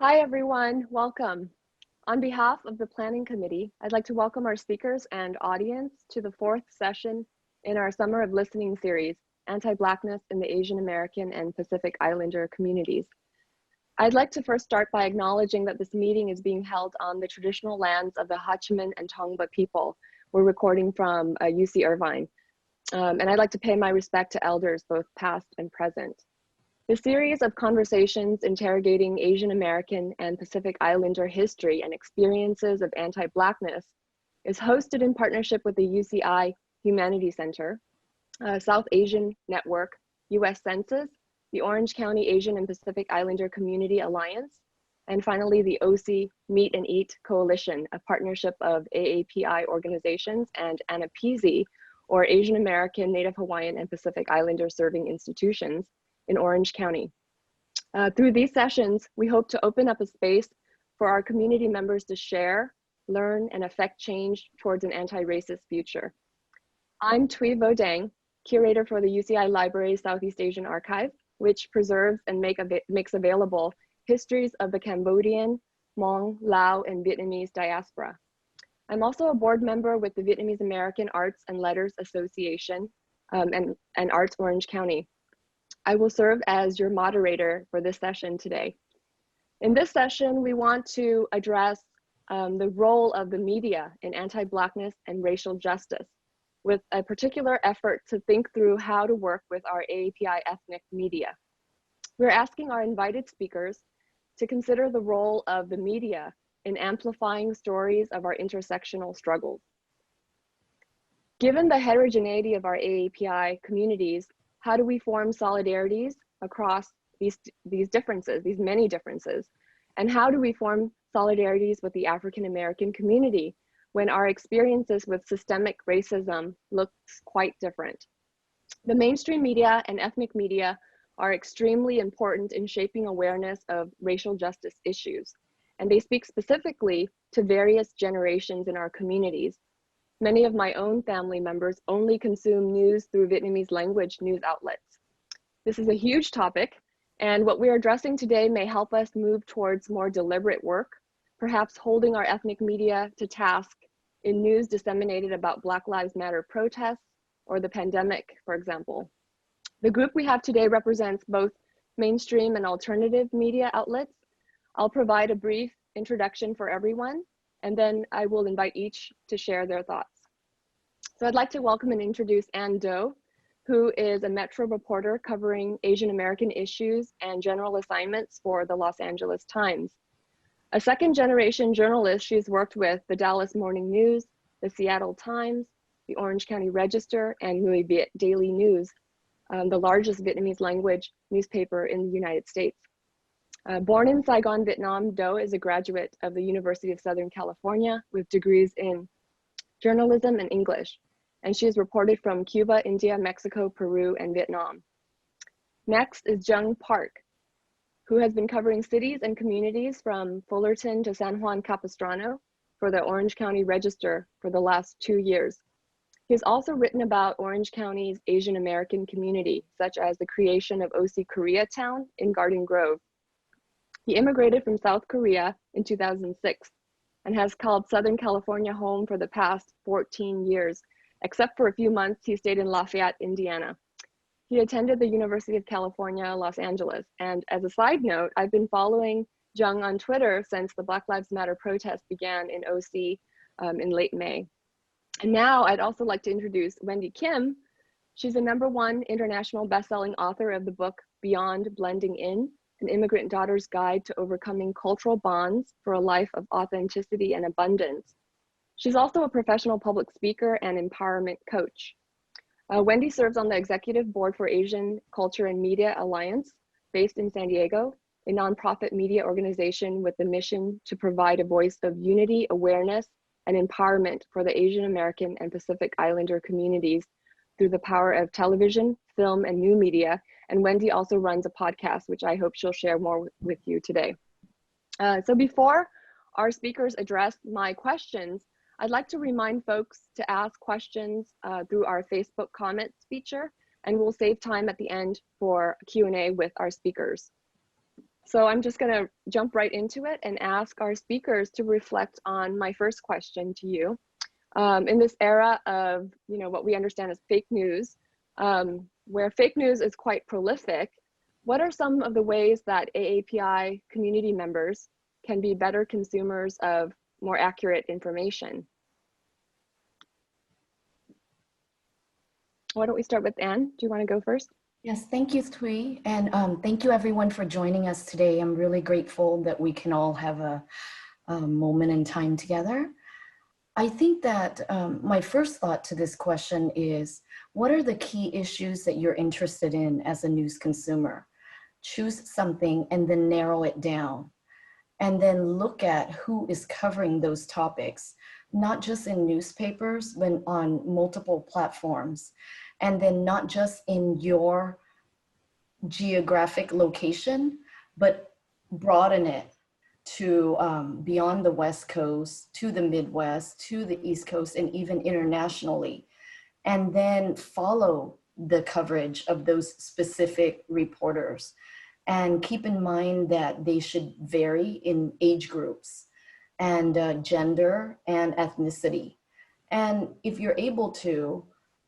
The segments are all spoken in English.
Hi, everyone. Welcome. On behalf of the Planning Committee, I'd like to welcome our speakers and audience to the fourth session in our Summer of Listening series, Anti-Blackness in the Asian American and Pacific Islander Communities. I'd like to first start by acknowledging that this meeting is being held on the traditional lands of the Hachiman and Tongva people. We're recording from UC Irvine. And I'd like to pay my respect to elders, both past and present. The series of conversations interrogating Asian American and Pacific Islander history and experiences of anti-Blackness is hosted in partnership with the UCI Humanities Center, South Asian Network, US Census, the Orange County Asian and Pacific Islander Community Alliance, and finally the OC Meet and Eat Coalition, a partnership of AAPI organizations and AAPI, or Asian American, Native Hawaiian, and Pacific Islander serving institutions in Orange County. Through these sessions, we hope to open up a space for our community members to share, learn, and affect change towards an anti-racist future. I'm Thuy Vo Dang, curator for the UCI Library's Southeast Asian Archive, which preserves and makes available histories of the Cambodian, Hmong, Lao, and Vietnamese diaspora. I'm also a board member with the Vietnamese American Arts and Letters Association and Arts Orange County. I will serve as your moderator for this session today. In this session, we want to address the role of the media in anti-Blackness and racial justice, with a particular effort to think through how to work with our AAPI Ethnic Media. We're asking our invited speakers to consider the role of the media in amplifying stories of our intersectional struggles. Given the heterogeneity of our AAPI communities, how do we form solidarities across these differences, these many differences? And how do we form solidarities with the African American community when our experiences with systemic racism looks quite different? The mainstream media and ethnic media are extremely important in shaping awareness of racial justice issues, and they speak specifically to various generations in our communities. Many of my own family members only consume news through Vietnamese language news outlets. This is a huge topic, and what we're addressing today may help us move towards more deliberate work, perhaps holding our ethnic media to task in news disseminated about Black Lives Matter protests or the pandemic, for example. The group we have today represents both mainstream and alternative media outlets. I'll provide a brief introduction for everyone, and then I will invite each to share their thoughts. So I'd like to welcome and introduce Ann Do, who is a Metro reporter covering Asian American issues and general assignments for the Los Angeles Times. A second generation journalist, she's worked with the Dallas Morning News, the Seattle Times, the Orange County Register, and Người Viet Daily News, the largest Vietnamese language newspaper in the United States. Born in Saigon, Vietnam, Do is a graduate of the University of Southern California with degrees in journalism and English, and she is reported from Cuba, India, Mexico, Peru, and Vietnam. Next is Jung Park, who has been covering cities and communities from Fullerton to San Juan Capistrano for the Orange County Register for the last 2 years. He has also written about Orange County's Asian American community, such as the creation of OC Koreatown in Garden Grove. He immigrated from South Korea in 2006 and has called Southern California home for the past 14 years, except for a few months he stayed in Lafayette, Indiana. He attended the University of California, Los Angeles. And as a side note, I've been following Jung on Twitter since the Black Lives Matter protests began in OC in late May. And now I'd also like to introduce Wendy Kim. She's a #1 international best-selling author of the book Beyond Blending In, An Immigrant Daughter's Guide to Overcoming Cultural Bonds for a Life of Authenticity and Abundance. She's also a professional public speaker and empowerment coach. Wendy serves on the executive board for Asian Culture and Media Alliance, based in San Diego, a nonprofit media organization with the mission to provide a voice of unity, awareness, and empowerment for the Asian American and Pacific Islander communities through the power of television, film, and new media. And Wendy also runs a podcast, which I hope she'll share more with you today. So before our speakers address my questions, I'd like to remind folks to ask questions through our Facebook comments feature, and we'll save time at the end for Q&A with our speakers. So I'm just gonna jump right into it and ask our speakers to reflect on my first question to you. In this era of, what we understand as fake news, where fake news is quite prolific, what are some of the ways that AAPI community members can be better consumers of more accurate information? Why don't we start with Anne? Do you want to go first? Yes, thank you, Thuy. And thank you everyone for joining us today. I'm really grateful that we can all have a moment in time together. I think that my first thought to this question is, what are the key issues that you're interested in as a news consumer? Choose something and then narrow it down. And then look at who is covering those topics, not just in newspapers, but on multiple platforms. And then not just in your geographic location, but broaden it to beyond the West Coast, to the Midwest, to the East Coast, and even internationally. And then follow the coverage of those specific reporters. And keep in mind that they should vary in age groups and gender and ethnicity. And if you're able to,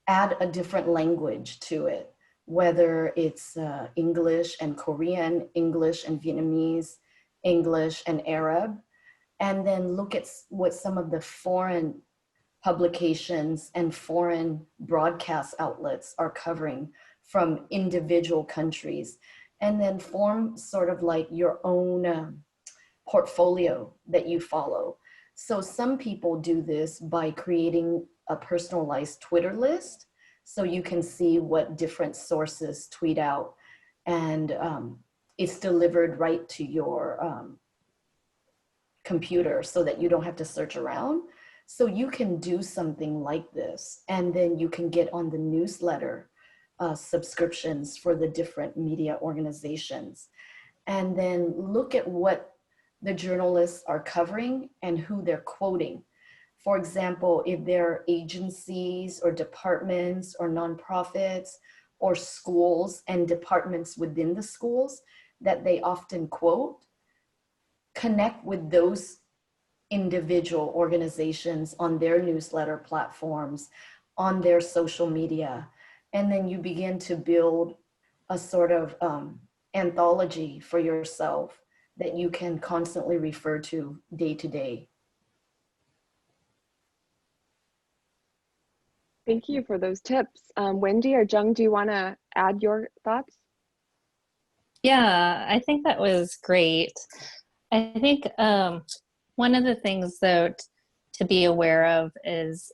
add a different language to it, whether it's English and Korean, English and Vietnamese, English and Arab, and then look at what some of the foreign publications and foreign broadcast outlets are covering from individual countries, and then form sort of like your own portfolio that you follow. So some people do this by creating a personalized Twitter list, so you can see what different sources tweet out, and it's delivered right to your computer so that you don't have to search around. So you can do something like this, and then you can get on the newsletter subscriptions for the different media organizations, and then look at what the journalists are covering and who they're quoting. For example, if there are agencies or departments or nonprofits or schools and departments within the schools that they often quote, connect with those individual organizations on their newsletter platforms, on their social media, and then you begin to build a sort of anthology for yourself that you can constantly refer to day to day. Thank you for those tips. Wendy or Jung, do you want to add your thoughts? Yeah, I think that was great. I think one of the things, though, to be aware of is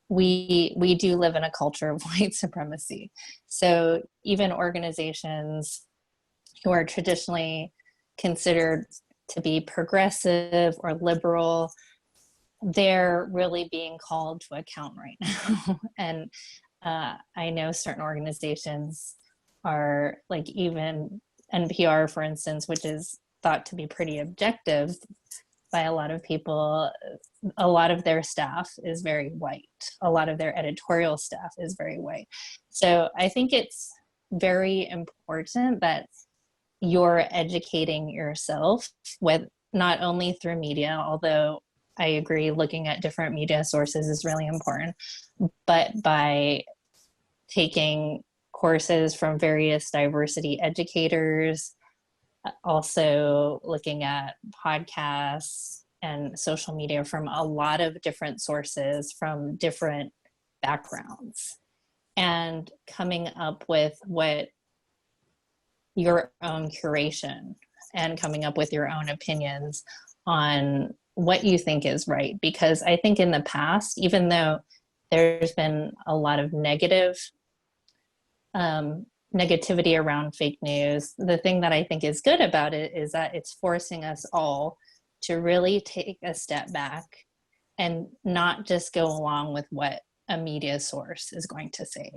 we do live in a culture of white supremacy. So even organizations who are traditionally considered to be progressive or liberal, they're really being called to account right now. And I know certain organizations are, like even NPR, for instance, which is thought to be pretty objective by a lot of people, a lot of their staff is very white. A lot of their editorial staff is very white. So I think it's very important that you're educating yourself, with not only through media, although I agree looking at different media sources is really important, but by taking courses from various diversity educators, also looking at podcasts and social media from a lot of different sources from different backgrounds, and coming up with what your own curation and coming up with your own opinions on what you think is right. Because I think in the past, even though there's been a lot of negativity around fake news, the thing that I think is good about it is that it's forcing us all to really take a step back and not just go along with what a media source is going to say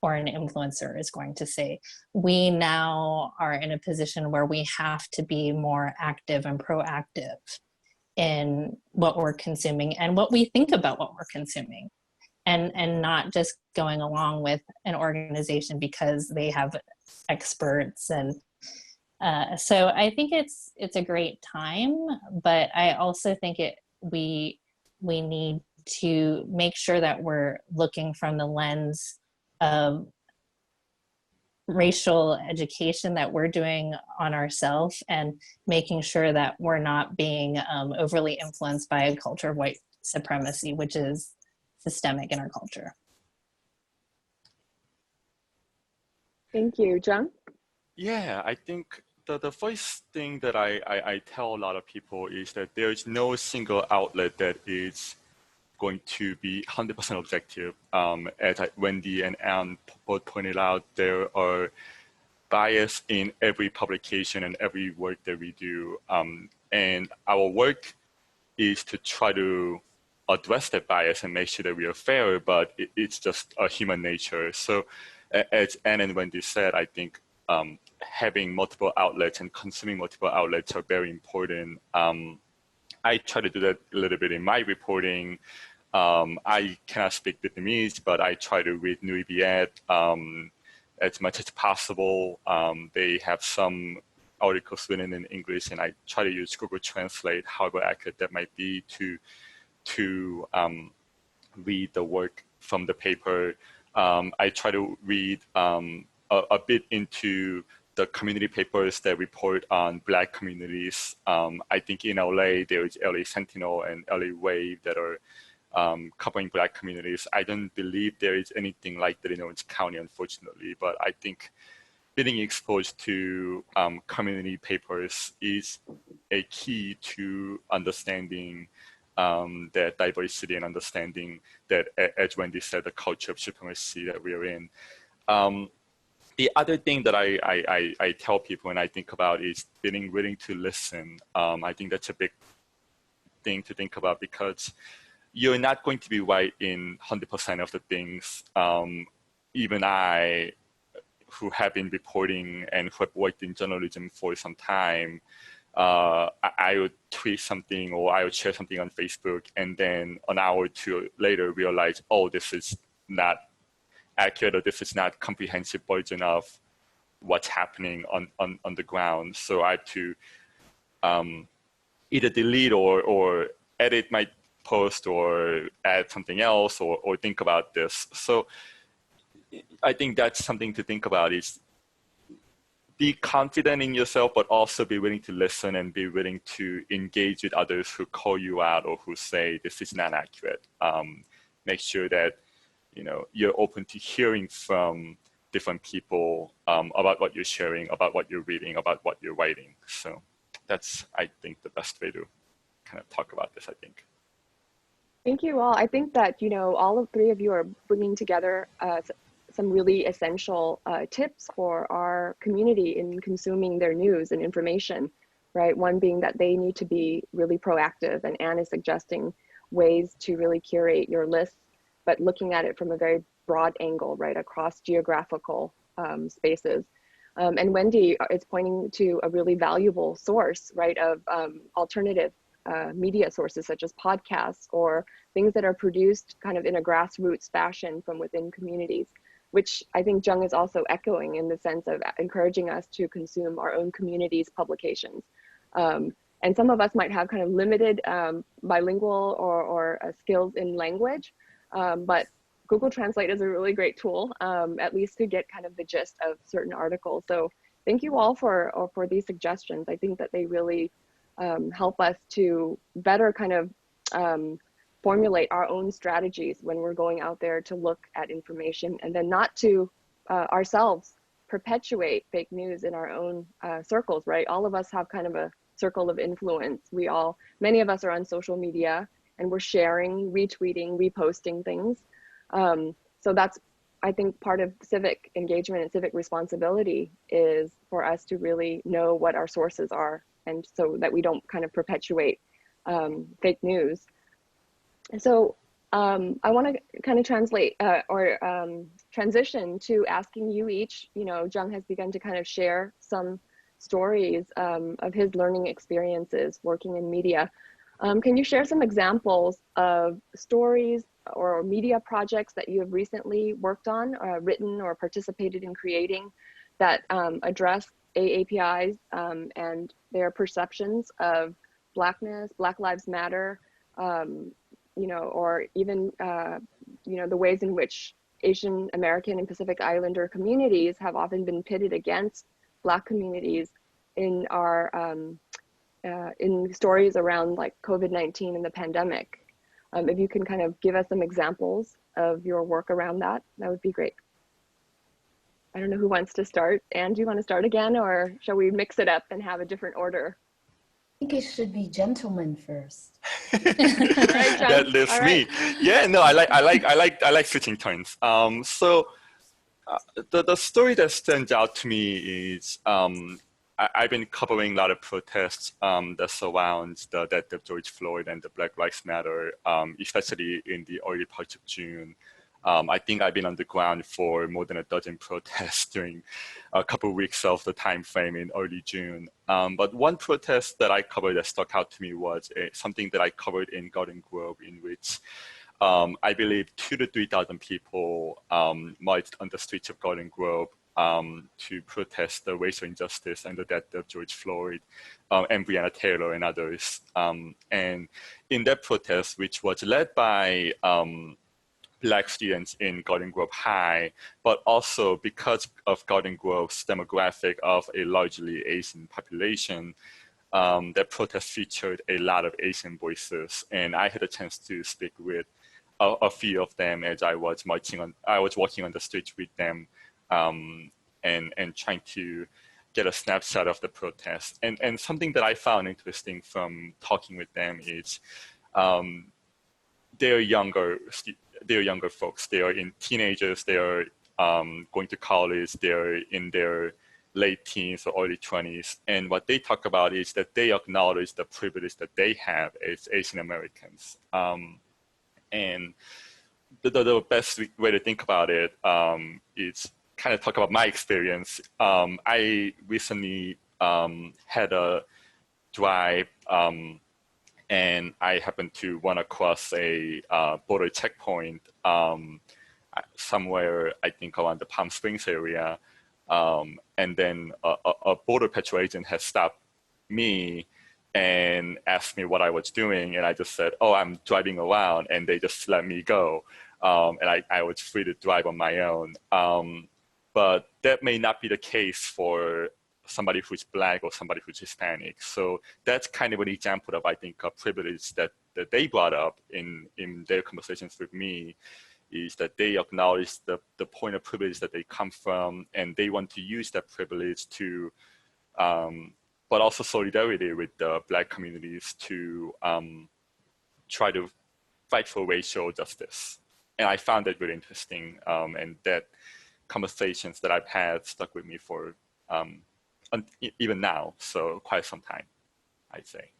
or an influencer is going to say. We now are in a position where we have to be more active and proactive in what we're consuming and what we think about what we're consuming, and not just going along with an organization because they have experts and So I think it's a great time, but I also think we need to make sure that we're looking from the lens of racial education that we're doing on ourselves, and making sure that we're not being overly influenced by a culture of white supremacy, which is systemic in our culture. Thank you. Jung? Yeah, I think the first thing that I tell a lot of people is that there is no single outlet that is going to be 100% objective. As Wendy and Anne both pointed out, there are bias in every publication and every work that we do. And our work is to try to address that bias and make sure that we are fair, but it's just a human nature. So as Anne and Wendy said, I think having multiple outlets and consuming multiple outlets are very important. I try to do that a little bit in my reporting. I cannot speak Vietnamese, but I try to read Nui Viet as much as possible. They have some articles written in English, and I try to use Google Translate, however accurate that might be, to read the work from the paper. I try to read a bit into the community papers that report on Black communities. I think in LA, there is LA Sentinel and LA Wave that are covering Black communities. I don't believe there is anything like that in Orange County, unfortunately, but I think being exposed to community papers is a key to understanding that diversity and understanding that, as Wendy said, the culture of supremacy that we are in. The other thing that I tell people and I think about is being willing to listen. I think that's a big thing to think about, because you're not going to be right in 100% of the things. Even I, who have been reporting and who have worked in journalism for some time, I would tweet something or I would share something on Facebook, and then an hour or two later realize, oh, this is not accurate, or this is not comprehensive version of what's happening on the ground. So I have to either delete or edit my post or add something else or think about this. So I think that's something to think about, is be confident in yourself, but also be willing to listen and be willing to engage with others who call you out or who say this is not accurate. Make sure that you're open to hearing from different people about what you're sharing, about what you're reading, about what you're writing. So that's, I think, the best way to kind of talk about this, I think. Thank you all. I think that, all of three of you are bringing together some really essential tips for our community in consuming their news and information, right? One being that they need to be really proactive, and Anne is suggesting ways to really curate your lists, but looking at it from a very broad angle, right, across geographical spaces. And Wendy is pointing to a really valuable source, right, of alternative media sources such as podcasts or things that are produced kind of in a grassroots fashion from within communities, which I think Jung is also echoing in the sense of encouraging us to consume our own community's publications. And some of us might have kind of limited bilingual or skills in language, but Google Translate is a really great tool, at least to get kind of the gist of certain articles. So thank you all for these suggestions. I think that they really help us to better kind of formulate our own strategies when we're going out there to look at information, and then not to ourselves perpetuate fake news in our own circles, right? All of us have kind of a circle of influence. Many of us are on social media and we're sharing, retweeting, reposting things. So that's, I think, part of civic engagement and civic responsibility is for us to really know what our sources are, and so that we don't kind of perpetuate fake news. So I want to kind of transition to asking you each, Jung has begun to kind of share some stories of his learning experiences working in media. Can you share some examples of stories or media projects that you have recently worked on, written or participated in creating, that address AAPIs and their perceptions of Blackness, Black Lives Matter, you know, or even, you know, the ways in which Asian American and Pacific Islander communities have often been pitted against Black communities in our, in stories around like COVID-19 and the pandemic. If you can kind of give us some examples of your work around that, that would be great. I don't know who wants to start. Anne, do you want to start again, or shall we mix it up and have a different order? I think it should be gentlemen first. Right, John? That lives me. Yeah, no, I like switching turns. So the story that stands out to me is I've been covering a lot of protests that surround the death of George Floyd and the Black Lives Matter, especially in the early parts of June. I think I've been on the ground for more than a dozen protests during a couple of weeks of the time frame in early June. But one protest that I covered that stuck out to me was something that I covered in Garden Grove, in which I believe 2,000 to 3,000 people marched on the streets of Garden Grove to protest the racial injustice and the death of George Floyd and Breonna Taylor and others. And in that protest, which was led by Black students in Garden Grove High, but also because of Garden Grove's demographic of a largely Asian population, that protest featured a lot of Asian voices. And I had a chance to speak with a few of them as I was walking on the streets with them and trying to get a snapshot of the protest. And something that I found interesting from talking with them is they're younger folks. They are in teenagers. They are going to college. They're in their late teens or early 20s. And what they talk about is that they acknowledge the privilege that they have as Asian Americans. And the best way to think about it is kind of talk about my experience. I recently had a drive and I happened to run across a border checkpoint somewhere, I think around the Palm Springs area. And then a border patrol agent had stopped me and asked me what I was doing. And I just said, oh, I'm driving around, and they just let me go. And I was free to drive on my own. But that may not be the case for somebody who's Black or somebody who's Hispanic. So that's kind of an example of, I think, a privilege that they brought up in their conversations with me, is that they acknowledge the point of privilege that they come from, and they want to use that privilege to, but also solidarity with the Black communities to try to fight for racial justice. And I found that really interesting, and that conversations that I've had stuck with me for even now, so quite some time, I'd say.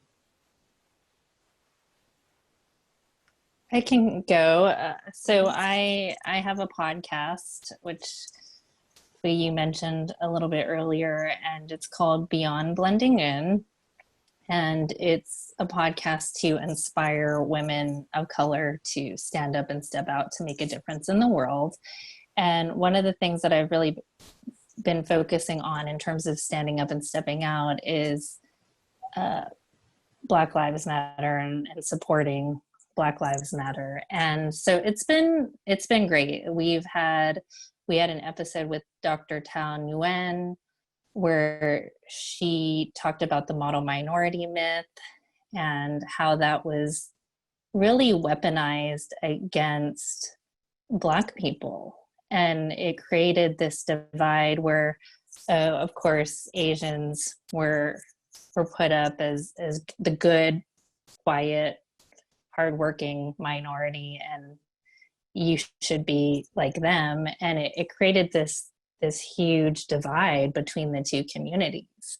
I can go. So I have a podcast, which you mentioned a little bit earlier, and it's called Beyond Blending In. And it's a podcast to inspire women of color to stand up and step out to make a difference in the world. And one of the things that I've really been focusing on in terms of standing up and stepping out is Black Lives Matter and supporting Black Lives Matter. And so it's been great. We had an episode with Dr. Tao Nguyen where she talked about the model minority myth and how that was really weaponized against Black people. And it created this divide where, of course, Asians were put up as the good, quiet, hardworking minority, and you should be like them. And it created this huge divide between the two communities.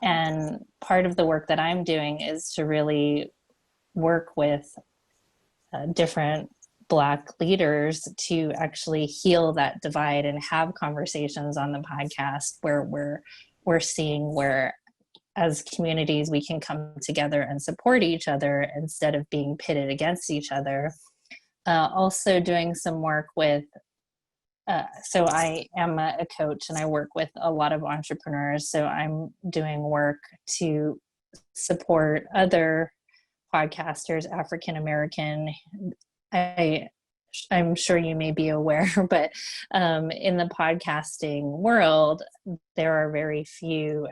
And part of the work that I'm doing is to really work with different Black leaders to actually heal that divide and have conversations on the podcast where we're seeing where as communities we can come together and support each other instead of being pitted against each other. Also doing some work with so I am a coach and I work with a lot of entrepreneurs. So I'm doing work to support other podcasters, African American. I'm sure you may be aware, but in the podcasting world, there are very few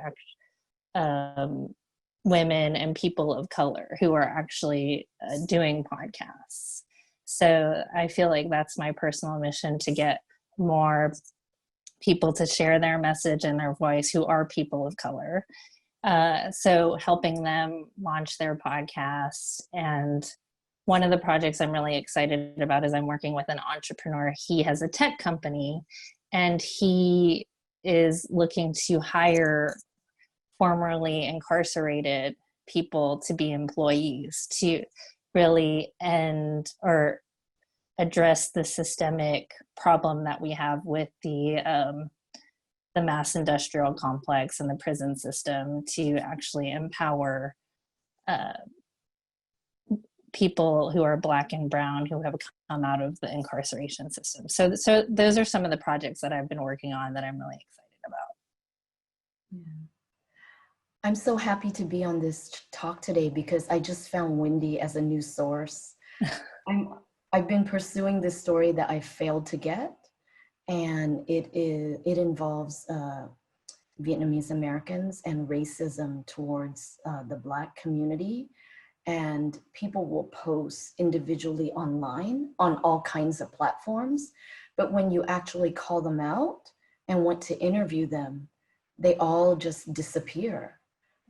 women and people of color who are actually doing podcasts. So I feel like that's my personal mission, to get more people to share their message and their voice who are people of color. So helping them launch their podcasts. And one of the projects I'm really excited about is I'm working with an entrepreneur. He has a tech company and he is looking to hire formerly incarcerated people to be employees, to really end or address the systemic problem that we have with the mass industrial complex and the prison system, to actually empower people who are Black and brown who have come out of the incarceration system. So those are some of the projects that I've been working on that I'm really excited about. Yeah. I'm so happy to be on this talk today because I just found Wendy as a new source. I've been pursuing this story that I failed to get, and it involves Vietnamese Americans and racism towards the Black community. And people will post individually online on all kinds of platforms, but when you actually call them out and want to interview them, they all just disappear,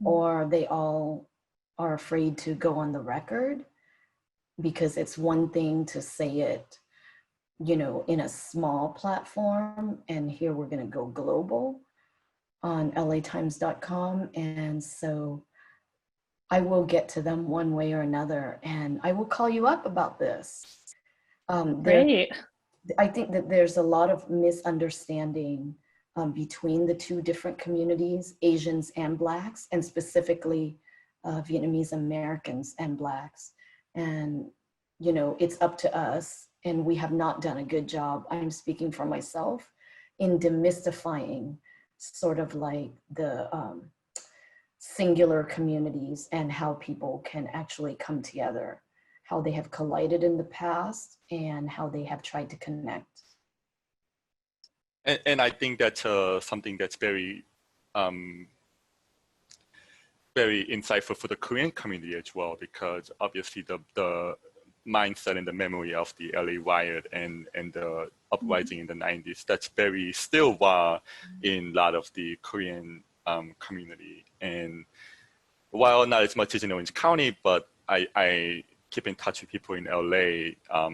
or they all are afraid to go on the record, because it's one thing to say it, you know, in a small platform, and here we're going to go global on latimes.com. And so I will get to them one way or another, and I will call you up about this. Great. I think that there's a lot of misunderstanding between the two different communities, Asians and Blacks, and specifically Vietnamese Americans and Blacks. And, you know, it's up to us, and we have not done a good job, I'm speaking for myself, in demystifying sort of like the singular communities and how people can actually come together, how they have collided in the past, and how they have tried to connect. And I think that's something that's very, very insightful for the Korean community as well, because obviously the mindset and the memory of the LA riot and the uprising in the 90s, that's very still raw in a lot of the Korean community. And while not as much as in Orange County, but I keep in touch with people in LA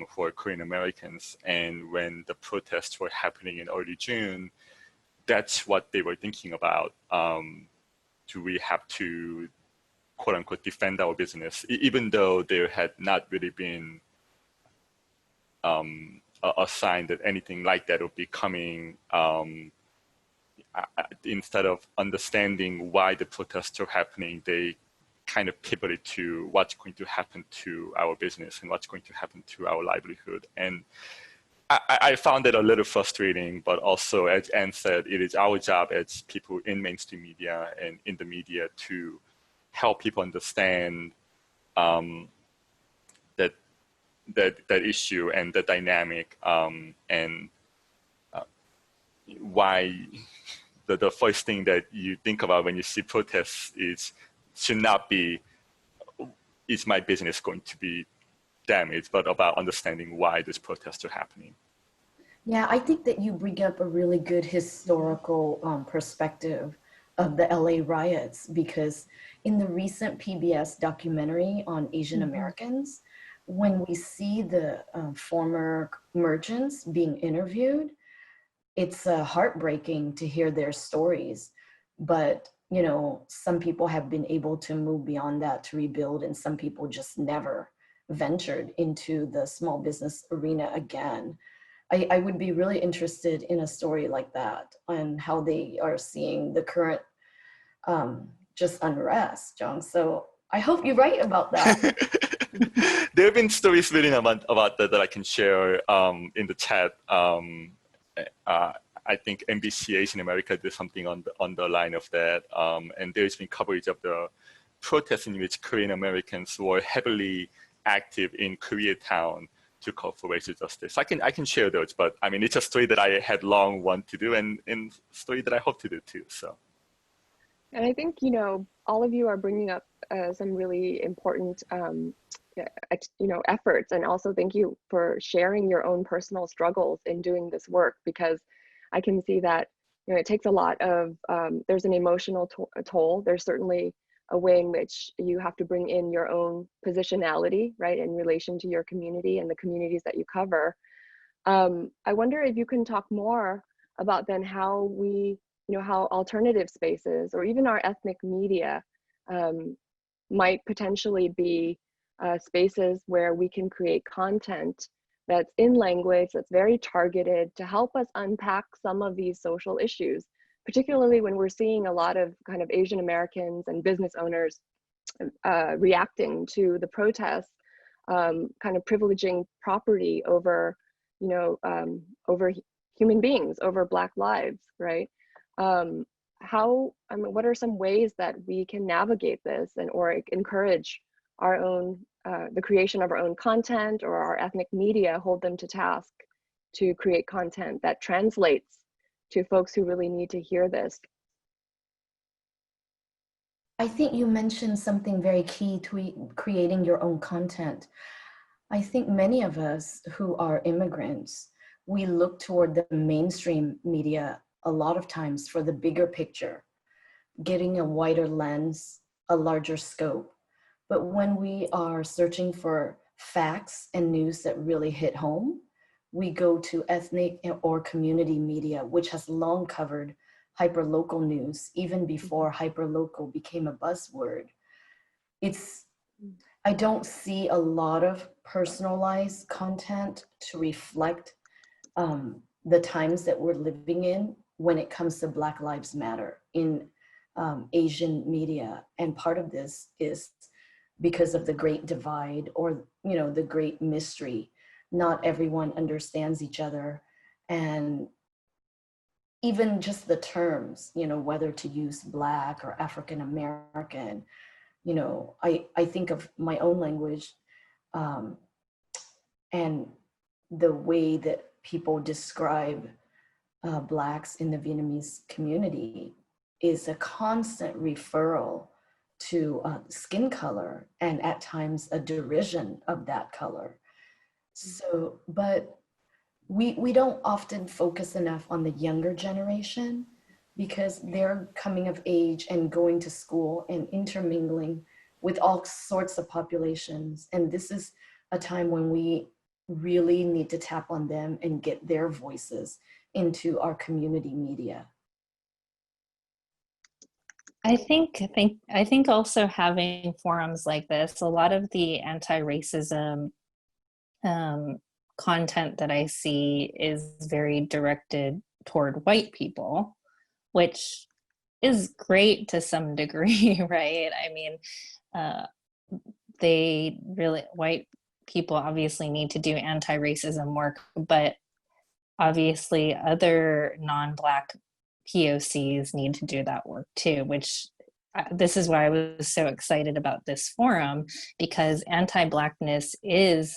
who are Korean Americans. And when the protests were happening in early June, that's what they were thinking about. Do we have to, quote unquote, defend our business, even though there had not really been a sign that anything like that would be coming. Instead of understanding why the protests are happening, they kind of pivoted to what's going to happen to our business and what's going to happen to our livelihood. And I found it a little frustrating, but also, as Anne said, it is our job as people in mainstream media and in the media to help people understand that issue and the dynamic, and why the first thing that you think about when you see protests should not be, is my business going to be damaged, but about understanding why these protests are happening. Yeah, I think that you bring up a really good historical perspective of the LA riots, because in the recent PBS documentary on Asian Americans, when we see the former merchants being interviewed, it's heartbreaking to hear their stories. But, you know, some people have been able to move beyond that to rebuild, and some people just never ventured into the small business arena again. I would be really interested in a story like that, and how they are seeing the current just unrest, John. So I hope you're right about that. There have been stories written about that I can share in the chat. I think NBC Asian America did something on the line of that. And there's been coverage of the protests in which Korean Americans were heavily active in Koreatown to call for racial justice. I can share those, but I mean, it's a story that I had long wanted to do and a story that I hope to do too, so. And I think, you know, all of you are bringing up some really important, you know, efforts. And also thank you for sharing your own personal struggles in doing this work, because I can see that, you know, it takes a lot of, there's an emotional toll. There's certainly a way in which you have to bring in your own positionality, right, in relation to your community and the communities that you cover. I wonder if you can talk more about then how we, you know, how alternative spaces or even our ethnic media might potentially be spaces where we can create content that's in language, that's very targeted to help us unpack some of these social issues, particularly when we're seeing a lot of kind of Asian Americans and business owners reacting to the protests, kind of privileging property over, you know, over human beings, over Black lives, right? How, I mean, what are some ways that we can navigate this and or encourage our own, the creation of our own content, or our ethnic media, hold them to task to create content that translates to folks who really need to hear this? I think you mentioned something very key to creating your own content. I think many of us who are immigrants, we look toward the mainstream media a lot of times for the bigger picture, getting a wider lens, a larger scope. But when we are searching for facts and news that really hit home, we go to ethnic or community media, which has long covered hyperlocal news, even before hyperlocal became a buzzword. I don't see a lot of personalized content to reflect the times that we're living in when it comes to Black Lives Matter in Asian media. And part of this is because of the Great Divide, or, you know, the Great Mystery. Not everyone understands each other. And even just the terms, you know, whether to use Black or African American, you know, I think of my own language and the way that people describe Blacks in the Vietnamese community is a constant referral to skin color, and at times a derision of that color. So, but we don't often focus enough on the younger generation, because they're coming of age and going to school and intermingling with all sorts of populations. And this is a time when we really need to tap on them and get their voices into our community media. I think also having forums like this, a lot of the anti-racism content that I see is very directed toward white people, which is great to some degree, right? I mean, white people obviously need to do anti-racism work, but obviously other non-Black POCs need to do that work too, which this is why I was so excited about this forum, because anti-Blackness is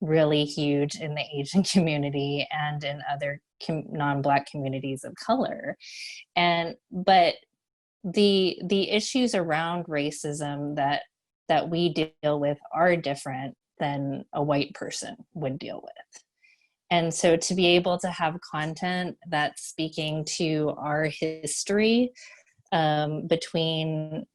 really huge in the Asian community and in other non-Black communities of color. But the issues around racism that we deal with are different than a white person would deal with. And so to be able to have content that's speaking to our history between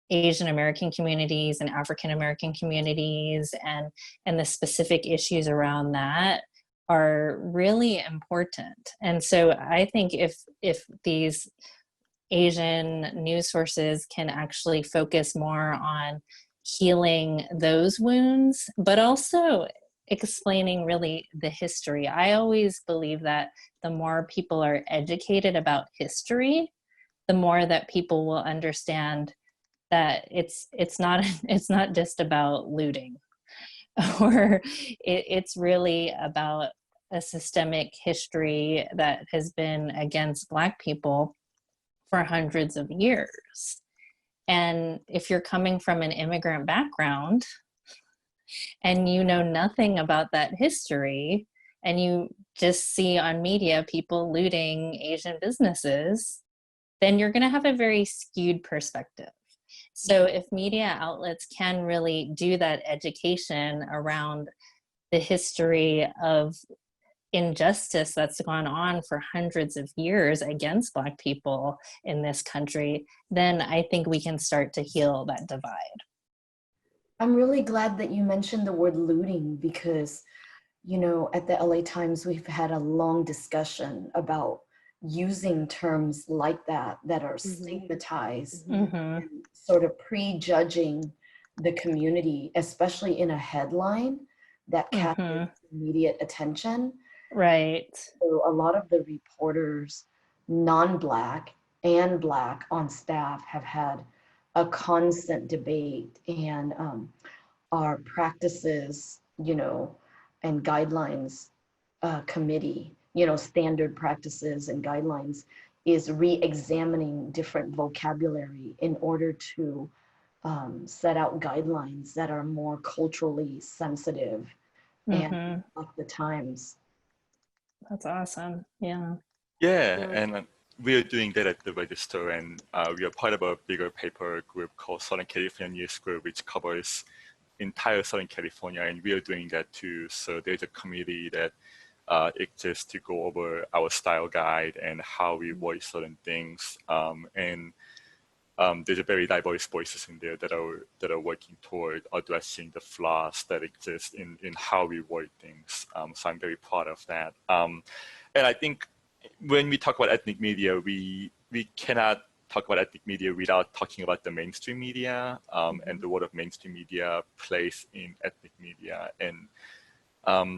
Asian American communities and African American communities, and the specific issues around that are really important. And so I think if these Asian news sources can actually focus more on healing those wounds, but also explaining really the history. I always believe that the more people are educated about history, the more that people will understand that it's not just about looting, or it's really about a systemic history that has been against Black people for hundreds of years. And if you're coming from an immigrant background and you know nothing about that history, and you just see on media people looting Asian businesses, then you're going to have a very skewed perspective. So if media outlets can really do that education around the history of injustice that's gone on for hundreds of years against Black people in this country, then I think we can start to heal that divide. I'm really glad that you mentioned the word looting, because, you know, at the LA Times, we've had a long discussion about using terms like that are stigmatized and sort of prejudging the community, especially in a headline that captures immediate attention. Right. So a lot of the reporters, non-Black and Black on staff, have had a constant debate, and our practices, you know, and guidelines committee, you know, standard practices and guidelines, is re-examining different vocabulary in order to set out guidelines that are more culturally sensitive and of the times. That's awesome. Yeah. Yeah, and we are doing that at the Register, and we are part of a bigger paper group called Southern California News Group, which covers entire Southern California, and we are doing that too. So there's a committee that exists to go over our style guide and how we voice certain things, and there's a very diverse voices in there that are working toward addressing the flaws that exist in how we word things. So I'm very proud of that. And I think when we talk about ethnic media, we cannot talk about ethnic media without talking about the mainstream media and the role of mainstream media plays in ethnic media. And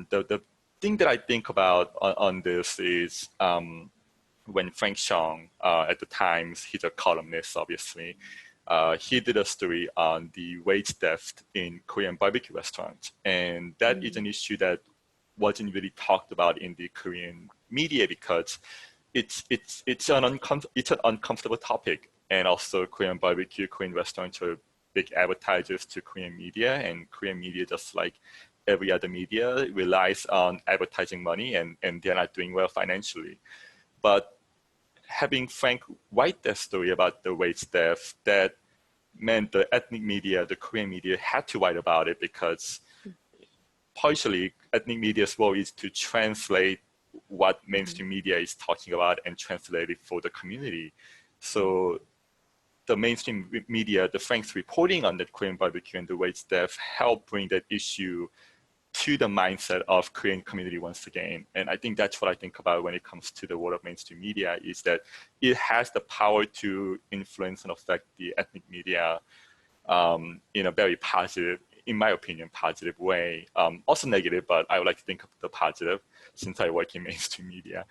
the thing that I think about on this is when Frank Chong, at the Times, he's a columnist, obviously, he did a story on the wage theft in Korean barbecue restaurants. And that is an issue that wasn't really talked about in the Korean media because it's an uncomfortable topic. And also Korean barbecue, Korean restaurants are big advertisers to Korean media, and Korean media, just like every other media, relies on advertising money, and they're not doing well financially. But having Frank write that story about the wage theft, that meant the ethnic media, the Korean media, had to write about it, because partially ethnic media's role is to translate what mainstream media is talking about and translate it for the community. So the mainstream media, the Frank's reporting on the Korean barbecue and the wage theft helped bring that issue to the mindset of Korean community once again. And I think that's what I think about when it comes to the role of mainstream media, is that it has the power to influence and affect the ethnic media in a very positive, in my opinion, positive way. Also negative, but I would like to think of the positive since I work in mainstream media.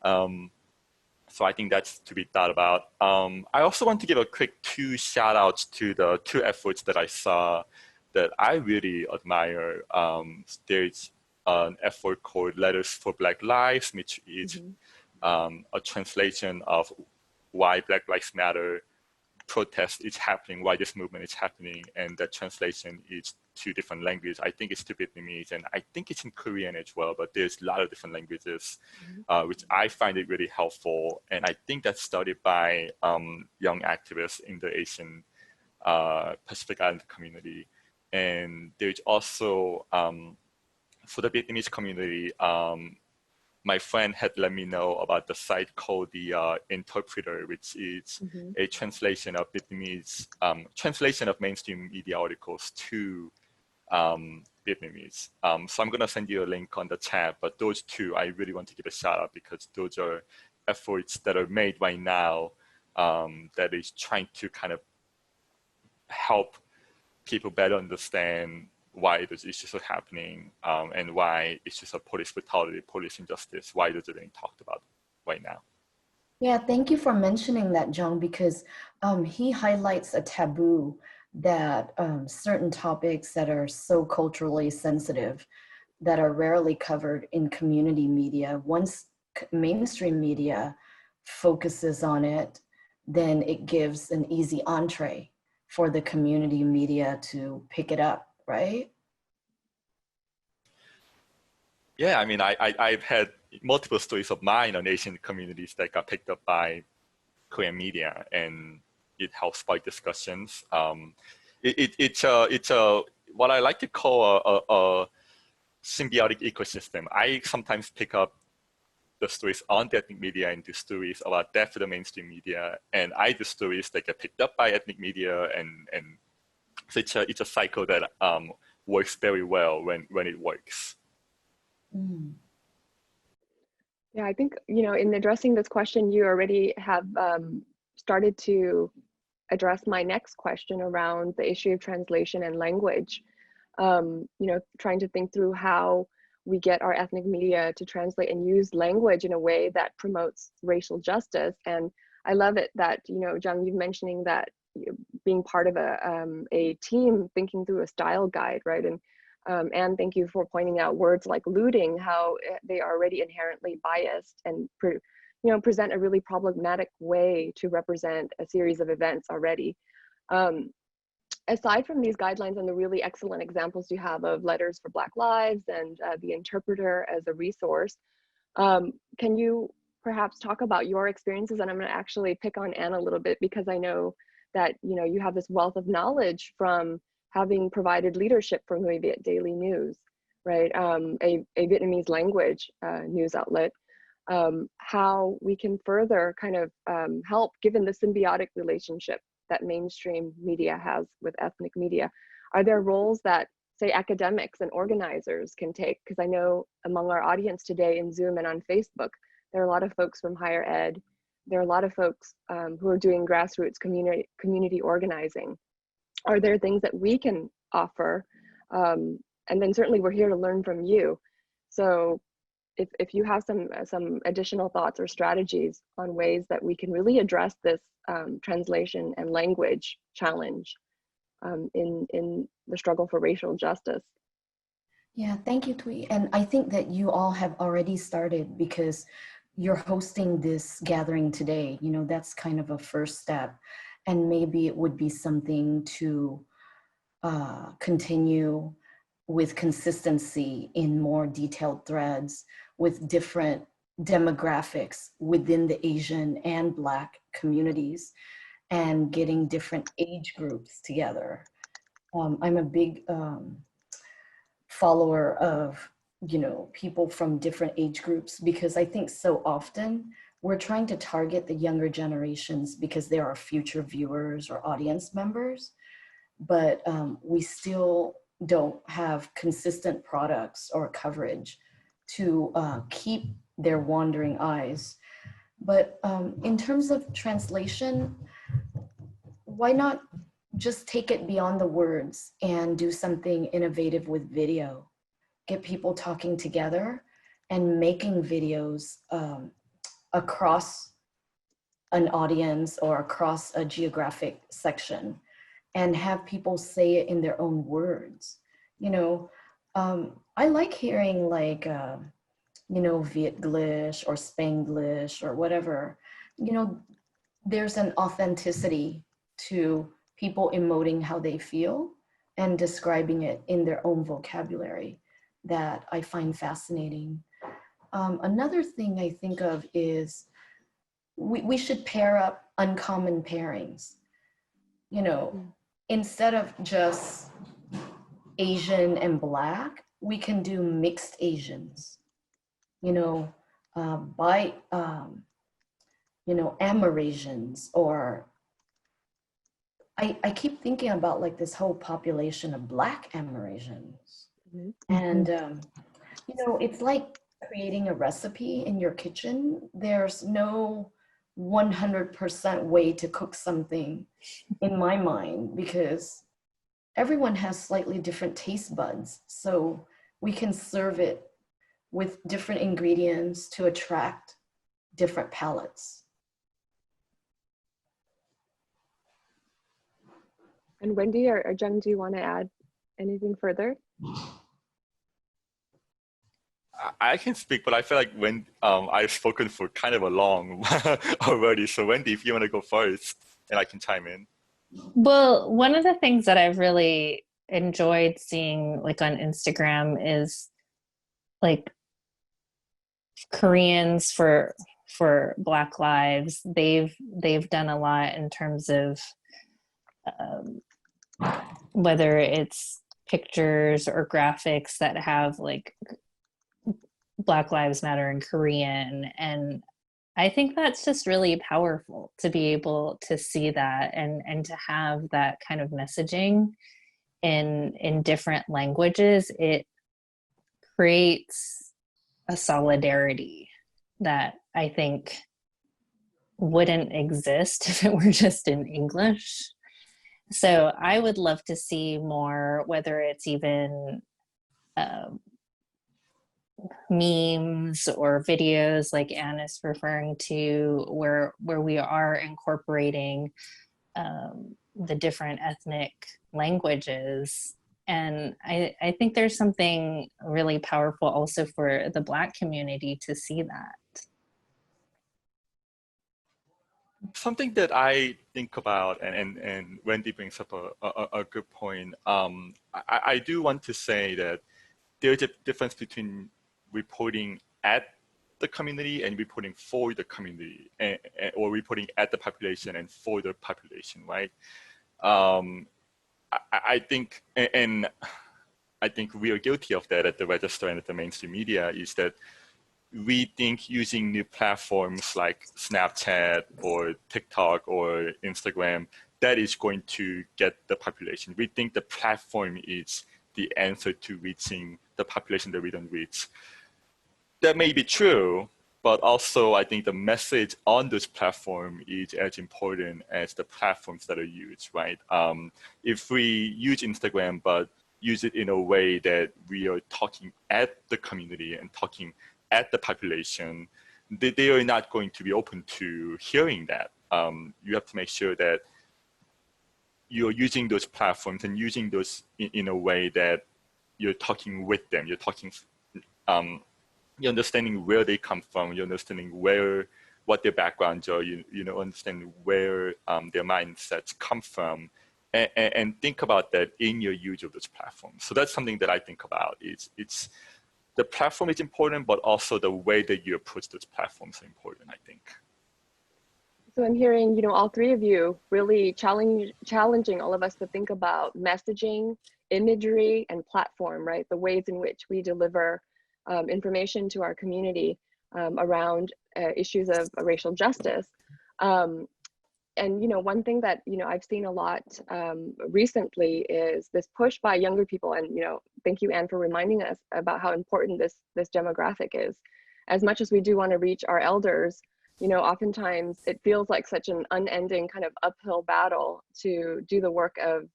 So I think that's to be thought about. I also want to give a quick 2 shout outs to the 2 efforts that I saw that I really admire. There's an effort called Letters for Black Lives, which is a translation of why Black Lives Matter protest is happening, why this movement is happening, and that translation is 2 different languages. I think it's to Vietnamese, and I think it's in Korean as well, but there's a lot of different languages, which I find it really helpful. And I think that's started by young activists in the Asian Pacific Island community. And there's also, for the Vietnamese community, my friend had let me know about the site called the Interpreter, which is a translation of Vietnamese, translation of mainstream media articles to Vietnamese. So I'm gonna send you a link on the chat, but those 2, I really want to give a shout out, because those are efforts that are made right now that is trying to kind of help people better understand why those issues are happening, and why issues of police brutality, police injustice, why those are being talked about right now. Yeah, thank you for mentioning that, Jung, because he highlights a taboo that certain topics that are so culturally sensitive that are rarely covered in community media. Once mainstream media focuses on it, then it gives an easy entree for the community media to pick it up, right? Yeah, I mean, I've had multiple stories of mine on Asian communities that got picked up by Korean media, and it helps spark discussions. It's a what I like to call a symbiotic ecosystem. I sometimes pick up the stories on the ethnic media and do stories about that for the mainstream media, and I do stories that get picked up by ethnic media, and so it's a cycle that works very well when it works. Mm. Yeah, I think, you know, in addressing this question, you already have started to address my next question around the issue of translation and language. You know, trying to think through how we get our ethnic media to translate and use language in a way that promotes racial justice. And I love it that, you know, Jung, you're mentioning that being part of a team thinking through a style guide, right? And thank you for pointing out words like looting, how they are already inherently biased and you know, present a really problematic way to represent a series of events already. Aside from these guidelines and the really excellent examples you have of Letters for Black Lives and the interpreter as a resource, can you perhaps talk about your experiences? And I'm going to actually pick on Anne a little bit, because I know that, you know, you have this wealth of knowledge from having provided leadership for Người Việt Daily News, right? A Vietnamese language news outlet. How we can further kind of help, given the symbiotic relationship that mainstream media has with ethnic media. Are there roles that, say, academics and organizers can take? Because I know among our audience today in Zoom and on Facebook, there are a lot of folks from higher ed. There are a lot of folks who are doing grassroots community organizing. Are there things that we can offer? And then certainly we're here to learn from you. So if you have some additional thoughts or strategies on ways that we can really address this translation and language challenge in the struggle for racial justice. Yeah, thank you, Thuy. And I think that you all have already started, because you're hosting this gathering today. You know, that's kind of a first step. And maybe it would be something to continue with consistency in more detailed threads with different demographics within the Asian and Black communities, and getting different age groups together. I'm a big follower of, you know, people from different age groups, because I think so often we're trying to target the younger generations because they are future viewers or audience members, but we still don't have consistent products or coverage to keep their wandering eyes. But in terms of translation, why not just take it beyond the words and do something innovative with video? Get people talking together and making videos across an audience or across a geographic section, and have people say it in their own words. You know, I like hearing like, you know, Vietglish or Spanglish or whatever. You know, there's an authenticity to people emoting how they feel and describing it in their own vocabulary that I find fascinating. Another thing I think of is we should pair up uncommon pairings. You know, instead of just Asian and Black, we can do mixed Asians. You know, you know, Amerasians, or I keep thinking about like this whole population of Black Amerasians. Mm-hmm. And, you know, it's like creating a recipe in your kitchen. There's no 100% way to cook something in my mind, because everyone has slightly different taste buds. So we can serve it with different ingredients to attract different palates. And Wendy or Jung, do you want to add anything further? I can speak, but I feel like when I've spoken for kind of a long already. So Wendy, if you want to go first, and I can chime in. Well, one of the things that I've really enjoyed seeing like on Instagram is like Koreans for Black Lives. They've done a lot in terms of um, whether it's pictures or graphics that have like Black Lives Matter in Korean. And I think that's just really powerful to be able to see that and to have that kind of messaging in different languages. It creates a solidarity that I think wouldn't exist if it were just in English. So I would love to see more, whether it's even memes or videos like Anne is referring to, where we are incorporating the different ethnic languages. And I think there's something really powerful also for the Black community to see that. Something that I think about, and Wendy brings up a good point. I do want to say that there's a difference between reporting at the community and reporting for the community, or reporting at the population and for the population, right? I think, and I think we are guilty of that at the Register and at the mainstream media, is that we think using new platforms like Snapchat or TikTok or Instagram, that is going to get the population. We think the platform is the answer to reaching the population that we don't reach. That may be true, but also I think the message on this platform is as important as the platforms that are used, right? If we use Instagram, but use it in a way that we are talking at the community and talking at the population, they are not going to be open to hearing that. You have to make sure that you're using those platforms and using those in a way that you're talking with them. You're talking, you're understanding where they come from. You're understanding what their backgrounds are. You know, understand where their mindsets come from, and think about that in your use of those platforms. So that's something that I think about. It's the platform is important, but also the way that you approach those platforms are important, I think. So I'm hearing, you know, all three of you really challenging all of us to think about messaging, imagery, and platform, right? The ways in which we deliver information to our community around issues of racial justice. And, you know, one thing that, you know, I've seen a lot recently is this push by younger people. And, you know, thank you, Anne, for reminding us about how important this demographic is. As much as we do want to reach our elders, you know, oftentimes it feels like such an unending kind of uphill battle to do the work of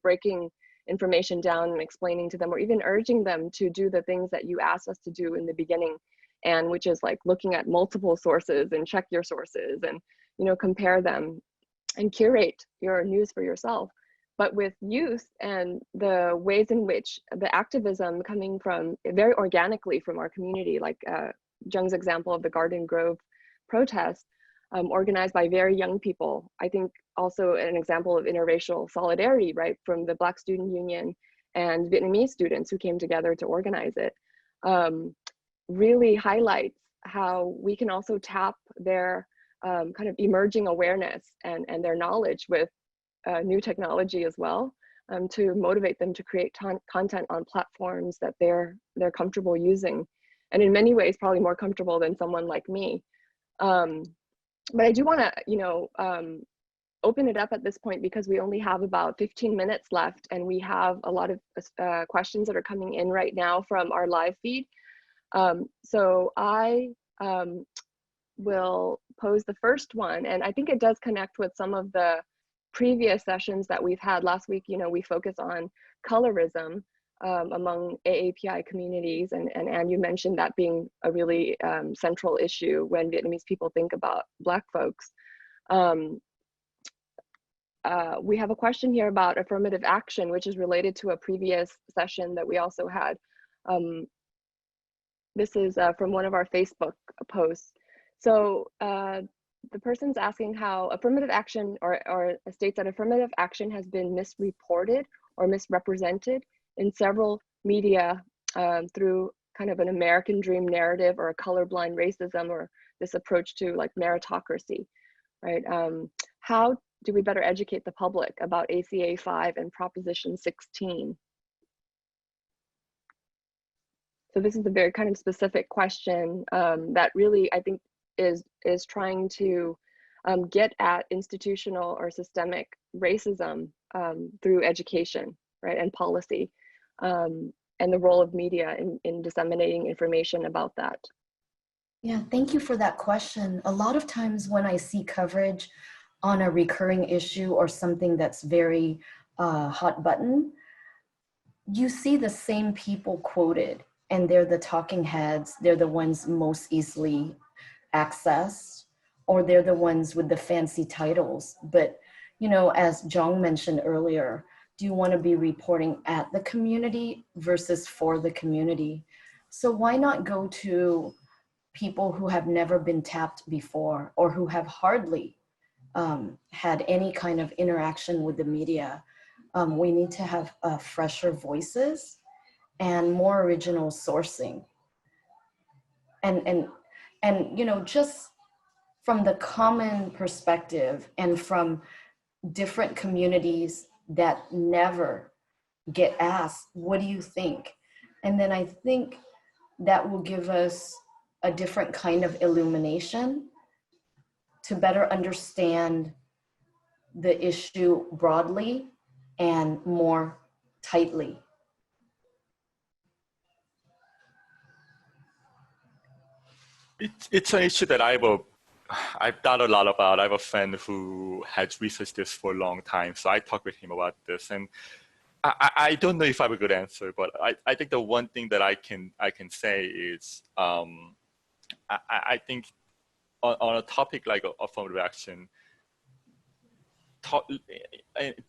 breaking information down and explaining to them, or even urging them to do the things that you asked us to do in the beginning, and which is like looking at multiple sources and check your sources and, you know, compare them and curate your news for yourself. But with youth and the ways in which the activism coming from very organically from our community, like Jung's example of the Garden Grove protest, organized by very young people. I think also an example of interracial solidarity, right, from the Black Student Union and Vietnamese students who came together to organize it, really highlights how we can also tap their kind of emerging awareness and their knowledge with new technology as well, to motivate them to create content on platforms that they're comfortable using, and in many ways probably more comfortable than someone like me. But I do want to, you know, open it up at this point because we only have about 15 minutes left, and we have a lot of questions that are coming in right now from our live feed. So I will pose the first one, and I think it does connect with some of the previous sessions that we've had. Last week, you know, we focused on colorism among AAPI communities, and Anne, you mentioned that being a really central issue when Vietnamese people think about Black folks. We have a question here about affirmative action, which is related to a previous session that we also had. this is from one of our Facebook posts. So the person's asking how affirmative action or states that affirmative action has been misreported or misrepresented in several media through kind of an American dream narrative or a colorblind racism or this approach to like meritocracy, right? How do we better educate the public about ACA 5 and Proposition 16? So this is a very kind of specific question that really, I think, is trying to get at institutional or systemic racism through education, right, and policy, and the role of media in disseminating information about that. Yeah, thank you for that question. A lot of times when I see coverage on a recurring issue or something that's very hot button, you see the same people quoted, and they're the talking heads, they're the ones most easily accessed, or they're the ones with the fancy titles. But, you know, as Jong mentioned earlier, do you want to be reporting at the community versus for the community? So why not go to people who have never been tapped before or who have hardly had any kind of interaction with the media? We need to have fresher voices and more original sourcing. And you know, just from the common perspective and from different communities that never get asked, what do you think? And then I think that will give us a different kind of illumination to better understand the issue broadly and more tightly. It's an issue that I've done a lot about. I have a friend who has researched this for a long time, so I talked with him about this, and I don't know if I have a good answer, but I think the one thing that I can say is I think on a topic like affirmative action,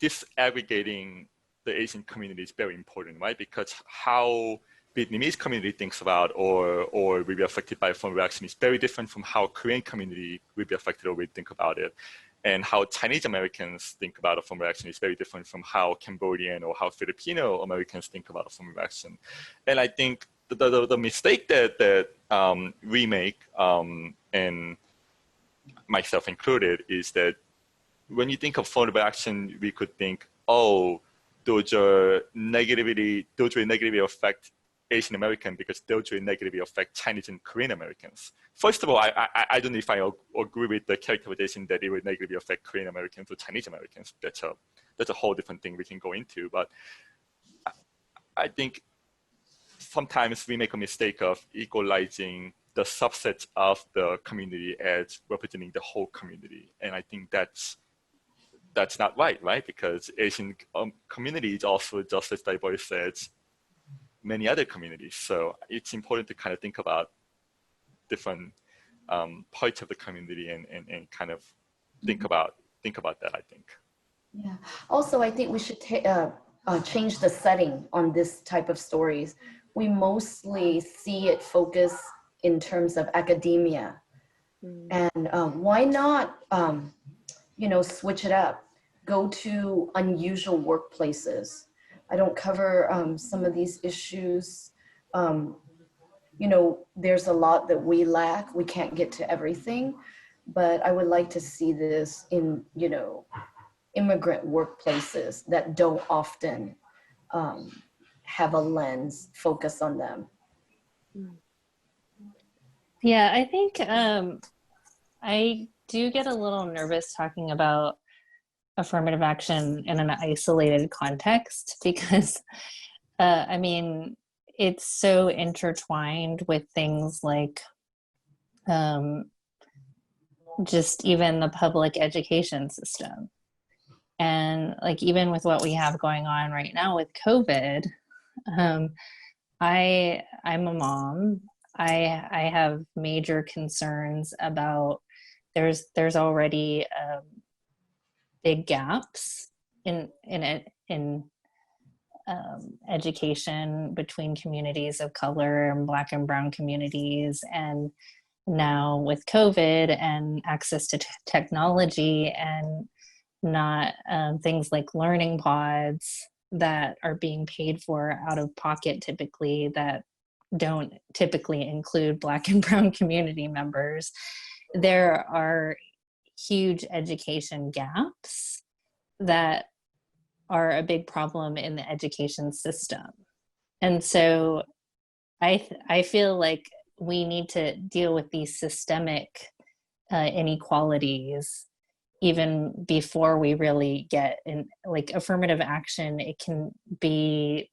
disaggregating the Asian community is very important, right? Because how Vietnamese community thinks about or will be affected by affirmative action is very different from how Korean community will be affected or will think about it. And how Chinese Americans think about affirmative action is very different from how Cambodian or how Filipino Americans think about affirmative action. And I think the mistake that we make, and myself included, is that when you think of affirmative action, we could think, oh, those will negatively affect Asian American because those will negatively affect Chinese and Korean Americans. First of all, I don't know if I agree with the characterization that it will negatively affect Korean Americans or Chinese Americans. That's a whole different thing we can go into. But I think sometimes we make a mistake of equalizing the subsets of the community as representing the whole community, and I think that's not right? Because Asian community is also just as diverse as many other communities. So it's important to kind of think about different parts of the community and kind of think about that, I think. Yeah. Also, I think we should change the setting on this type of stories. We mostly see it focus in terms of academia. And why not, you know, switch it up, go to unusual workplaces. I don't cover some of these issues. You know, there's a lot that we lack. We can't get to everything, but I would like to see this in, you know, immigrant workplaces that don't often have a lens focus on them. Yeah, I think I do get a little nervous talking about affirmative action in an isolated context because, I mean, it's so intertwined with things like just even the public education system. And like, even with what we have going on right now with COVID, I'm a mom. I have major concerns about there's already big gaps in education between communities of color and Black and Brown communities. And now with COVID and access to technology and not things like learning pods that are being paid for out of pocket typically, that don't typically include Black and Brown community members, there are huge education gaps that are a big problem in the education system. And so I feel like we need to deal with these systemic inequalities even before we really get in, like, affirmative action. It can be,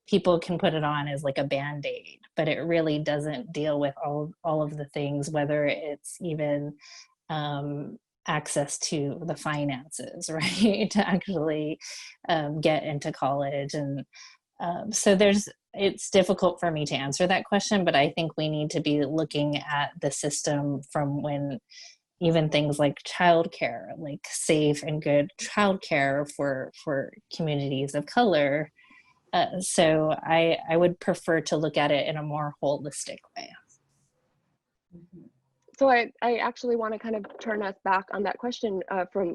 people can put it on as like a Band-Aid, but it really doesn't deal with all of the things, whether it's even access to the finances, right, to actually get into college. And so it's difficult for me to answer that question, but I think we need to be looking at the system from when even things like childcare, like safe and good childcare for communities of color. So I would prefer to look at it in a more holistic way. So I actually want to kind of turn us back on that question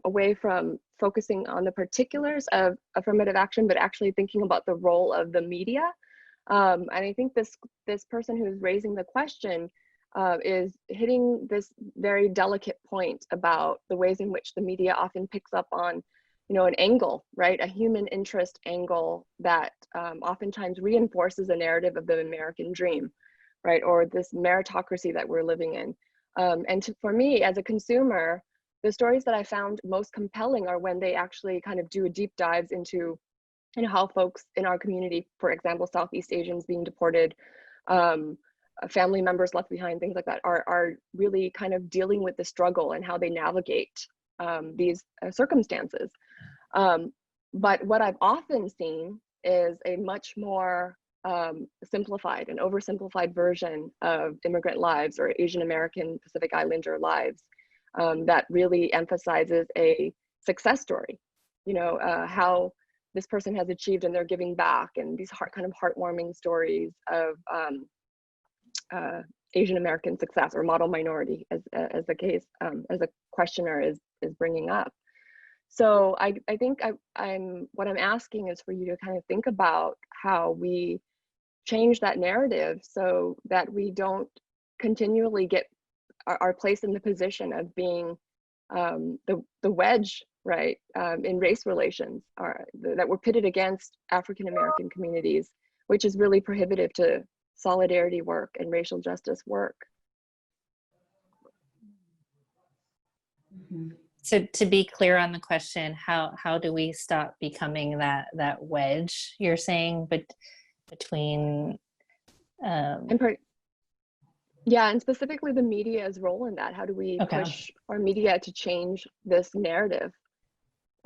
away from focusing on the particulars of affirmative action, but actually thinking about the role of the media. And I think this person who's raising the question is hitting this very delicate point about the ways in which the media often picks up on, an angle, right? A human interest angle that oftentimes reinforces a narrative of the American dream, right? Or this meritocracy that we're living in. For me, as a consumer, the stories that I found most compelling are when they actually kind of do a deep dives into how folks in our community, for example, Southeast Asians being deported, family members left behind, things like that, are really kind of dealing with the struggle and how they navigate these circumstances. But what I've often seen is a much more simplified and oversimplified version of immigrant lives or Asian American Pacific Islander lives that really emphasizes a success story, how this person has achieved and they're giving back, and these kind of heartwarming stories of Asian American success or model minority, as the case, as a questioner is bringing up. So I think what I'm asking is for you to kind of think about how we change that narrative so that we don't continually get our place in the position of being the wedge, right, in race relations, that we're pitted against African American communities, which is really prohibitive to solidarity work and racial justice work. Mm-hmm. So to be clear on the question, how do we stop becoming that wedge you're saying, but between and specifically the media's role in that? How do we push our media to change this narrative?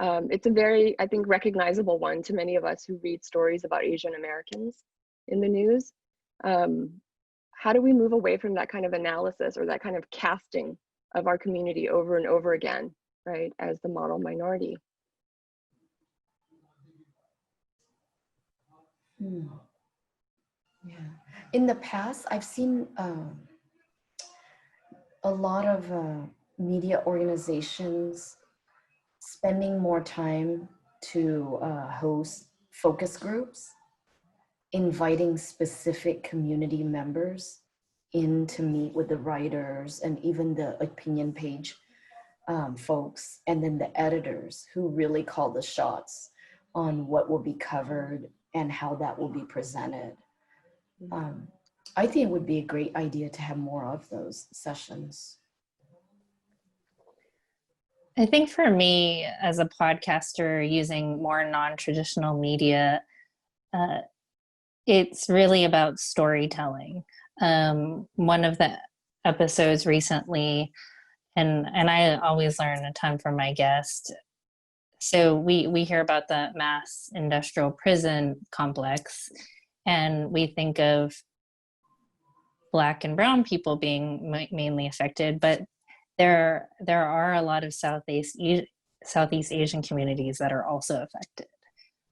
It's a very, I think, recognizable one to many of us who read stories about Asian Americans in the news. How do we move away from that kind of analysis or that kind of casting of our community over and over again, right, as the model minority? Yeah. In the past, I've seen a lot of media organizations spending more time to host focus groups, inviting specific community members in to meet with the writers and even the opinion page folks, and then the editors who really call the shots on what will be covered and how that will be presented. I think it would be a great idea to have more of those sessions. I think for me, as a podcaster using more non-traditional media, it's really about storytelling. One of the episodes recently, and I always learn a ton from my guests. So we hear about the mass industrial prison complex, and we think of Black and Brown people being mainly affected, but there are a lot of Southeast Asian communities that are also affected.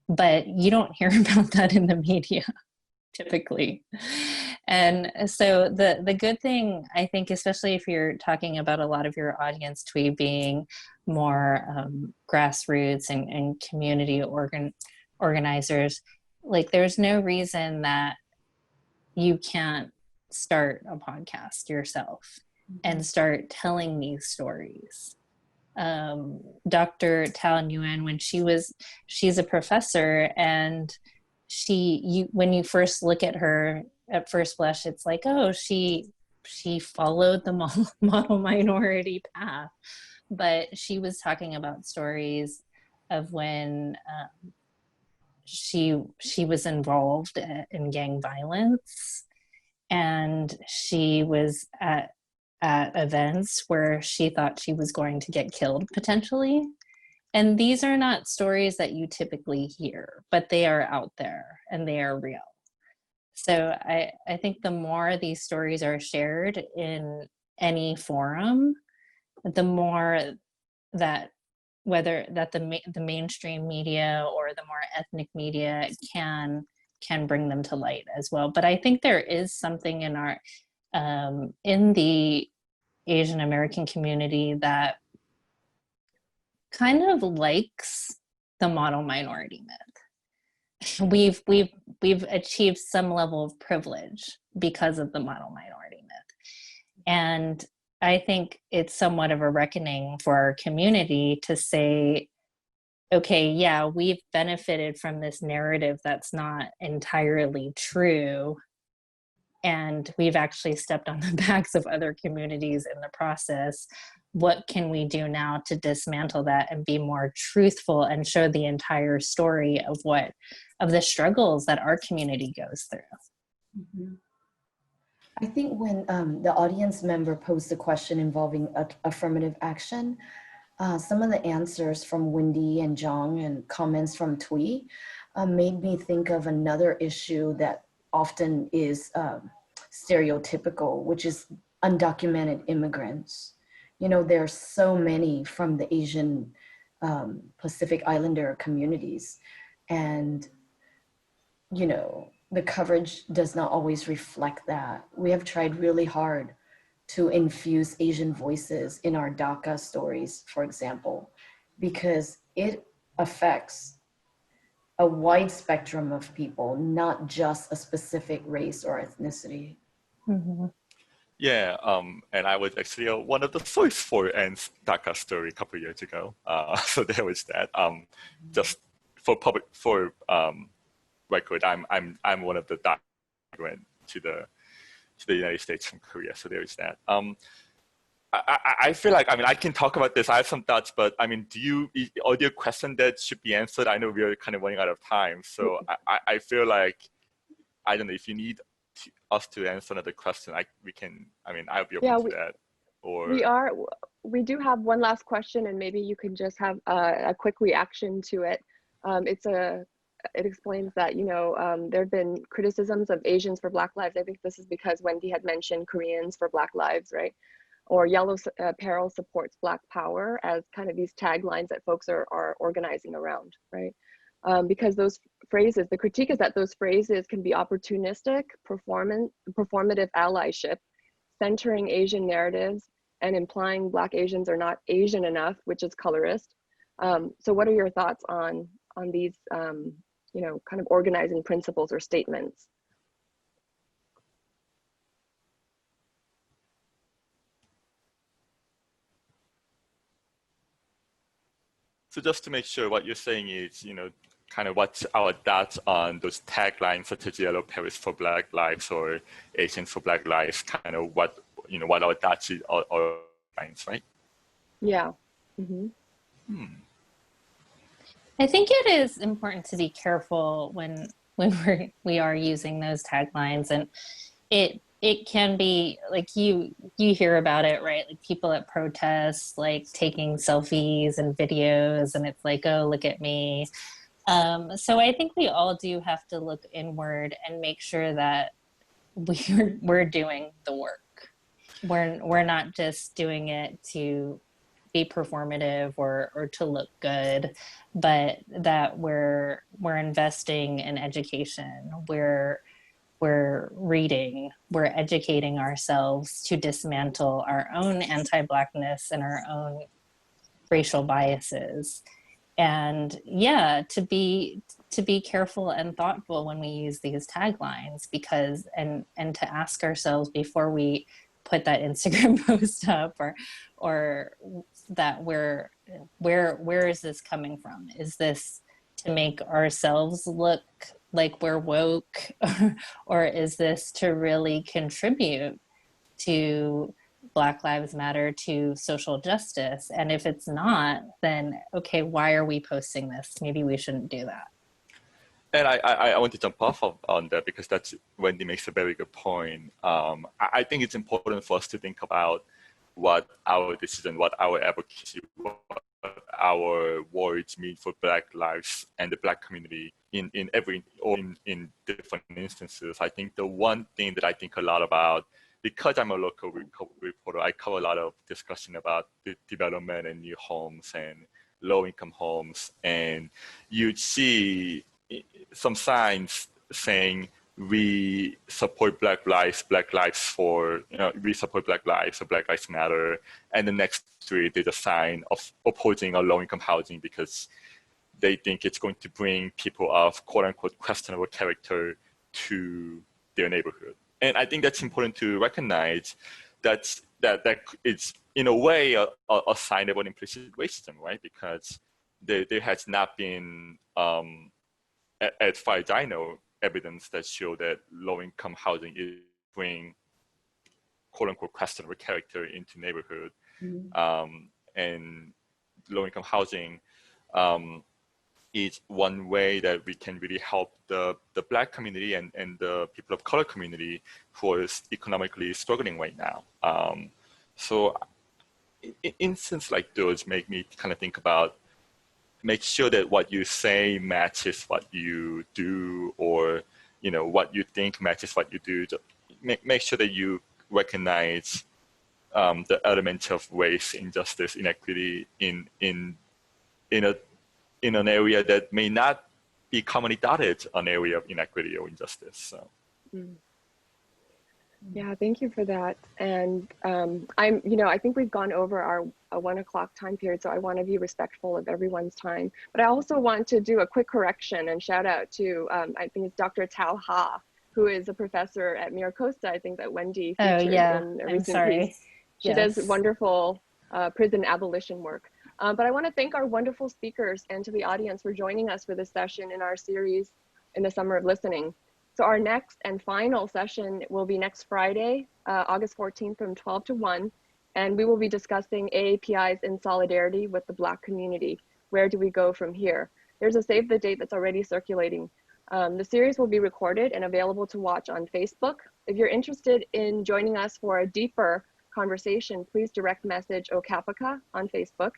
but you don't hear about that in the media typically. And so the good thing, I think, especially if you're talking about a lot of your audience, Twee, being more grassroots and community organizers, like there's no reason that you can't start a podcast yourself and start telling these stories. Dr. Tao Nguyen, when she's a professor, and when you first look at her at first blush, it's like, oh, she followed the model minority path, but she was talking about stories of when she was involved in gang violence, and she was at events where she thought she was going to get killed potentially. And these are not stories that you typically hear, but they are out there and they are real. So I think the more these stories are shared in any forum, the more that the mainstream media or the more ethnic media can bring them to light as well. But I think there is something in our in the Asian American community that kind of likes the model minority myth. We've achieved some level of privilege because of the model minority myth. And I think it's somewhat of a reckoning for our community to say, okay, yeah, we've benefited from this narrative that's not entirely true. And we've actually stepped on the backs of other communities in the process. What can we do now to dismantle that and be more truthful and show the entire story of the struggles that our community goes through? Mm-hmm. I think when the audience member posed the question involving affirmative action, some of the answers from Wendy and Jong and comments from Twee made me think of another issue that often is stereotypical, which is undocumented immigrants. You know, there are so many from the Asian Pacific Islander communities, and, you know, the coverage does not always reflect that. We have tried really hard to infuse Asian voices in our DACA stories, for example, because it affects a wide spectrum of people, not just a specific race or ethnicity. Mm-hmm. Yeah, and I was actually one of the voice for Anne's DACA story a couple of years ago. So there was that. Just for record, I'm one of the DACA went to the United States from Korea. So there is that. I feel like, I mean, I can talk about this. I have some thoughts, but I mean, are there questions that should be answered? I know we're kind of running out of time. So I feel like, I don't know, if you need us to answer another question, I'll be open to that. Or we do have one last question, and maybe you can just have a quick reaction to it. It explains that, you know, there have been criticisms of Asians for Black lives. I think this is because Wendy had mentioned Koreans for Black lives, right? Or yellow apparel supports Black power as kind of these taglines that folks are organizing around, right? Because those phrases, the critique is that those phrases can be opportunistic, performative allyship, centering Asian narratives and implying Black Asians are not Asian enough, which is colorist. So what are your thoughts on these, you know, kind of organizing principles or statements? So just to make sure, what you're saying is, you know, kind of what's our thoughts on those taglines such as Yellow Paris for Black Lives or Asians for Black Lives, kind of what our thoughts are lines, right? Yeah. Mm-hmm. I think it is important to be careful when we are using those taglines, and it can be like you hear about it, right? Like people at protests, like taking selfies and videos, and it's like, oh, look at me. So I think we all do have to look inward and make sure that we're doing the work. We're not just doing it to be performative or to look good, but that we're investing in education, we're reading, we're educating ourselves to dismantle our own anti-Blackness and our own racial biases. And yeah, to be careful and thoughtful when we use these taglines, because and to ask ourselves before we put that Instagram post up or that where is this coming from? Is this to make ourselves look like we're woke, or is this to really contribute to Black Lives Matter, to social justice? And if it's not, then okay, why are we posting this? Maybe we shouldn't do that. And I want to jump off on that, because that's Wendy makes a very good point. I think it's important for us to think about what our decision, what our advocacy, what our words mean for Black lives and the Black community in different instances. I think the one thing that I think a lot about, because I'm a local reporter, I cover a lot of discussion about the development and new homes and low-income homes, and you'd see some signs saying we support Black lives for, we support Black lives, so Black Lives Matter, and the next to it, there's a sign of opposing a low-income housing because they think it's going to bring people of quote-unquote questionable character to their neighborhood. And I think that's important to recognize that it's in a way a sign of an implicit racism, right? Because there has not been, as far as I know, evidence that show that low-income housing is bring quote-unquote questionable character into neighborhood. Mm-hmm. And low-income housing is one way that we can really help the Black community and the people of color community who is economically struggling right now. So instances like those make me kind of think about, make sure that what you say matches what you do, or what you think matches what you do. Make sure that you recognize the element of race, injustice, inequity in an area that may not be commonly dotted an area of inequity or injustice. So. Yeah, thank you for that. And I think we've gone over our 1 o'clock time period, so I want to be respectful of everyone's time. But I also want to do a quick correction and shout out to, I think it's Dr. Tao Ha, who is a professor at Miracosta, I think that Wendy featured in a recent piece. She does wonderful prison abolition work. But I want to thank our wonderful speakers and to the audience for joining us for this session in our series in the Summer of Listening. So our next and final session will be next Friday, August 14th from 12 to 1. And we will be discussing AAPIs in solidarity with the Black community. Where do we go from here? There's a save the date that's already circulating. The series will be recorded and available to watch on Facebook. If you're interested in joining us for a deeper conversation, please direct message Okapaca on Facebook.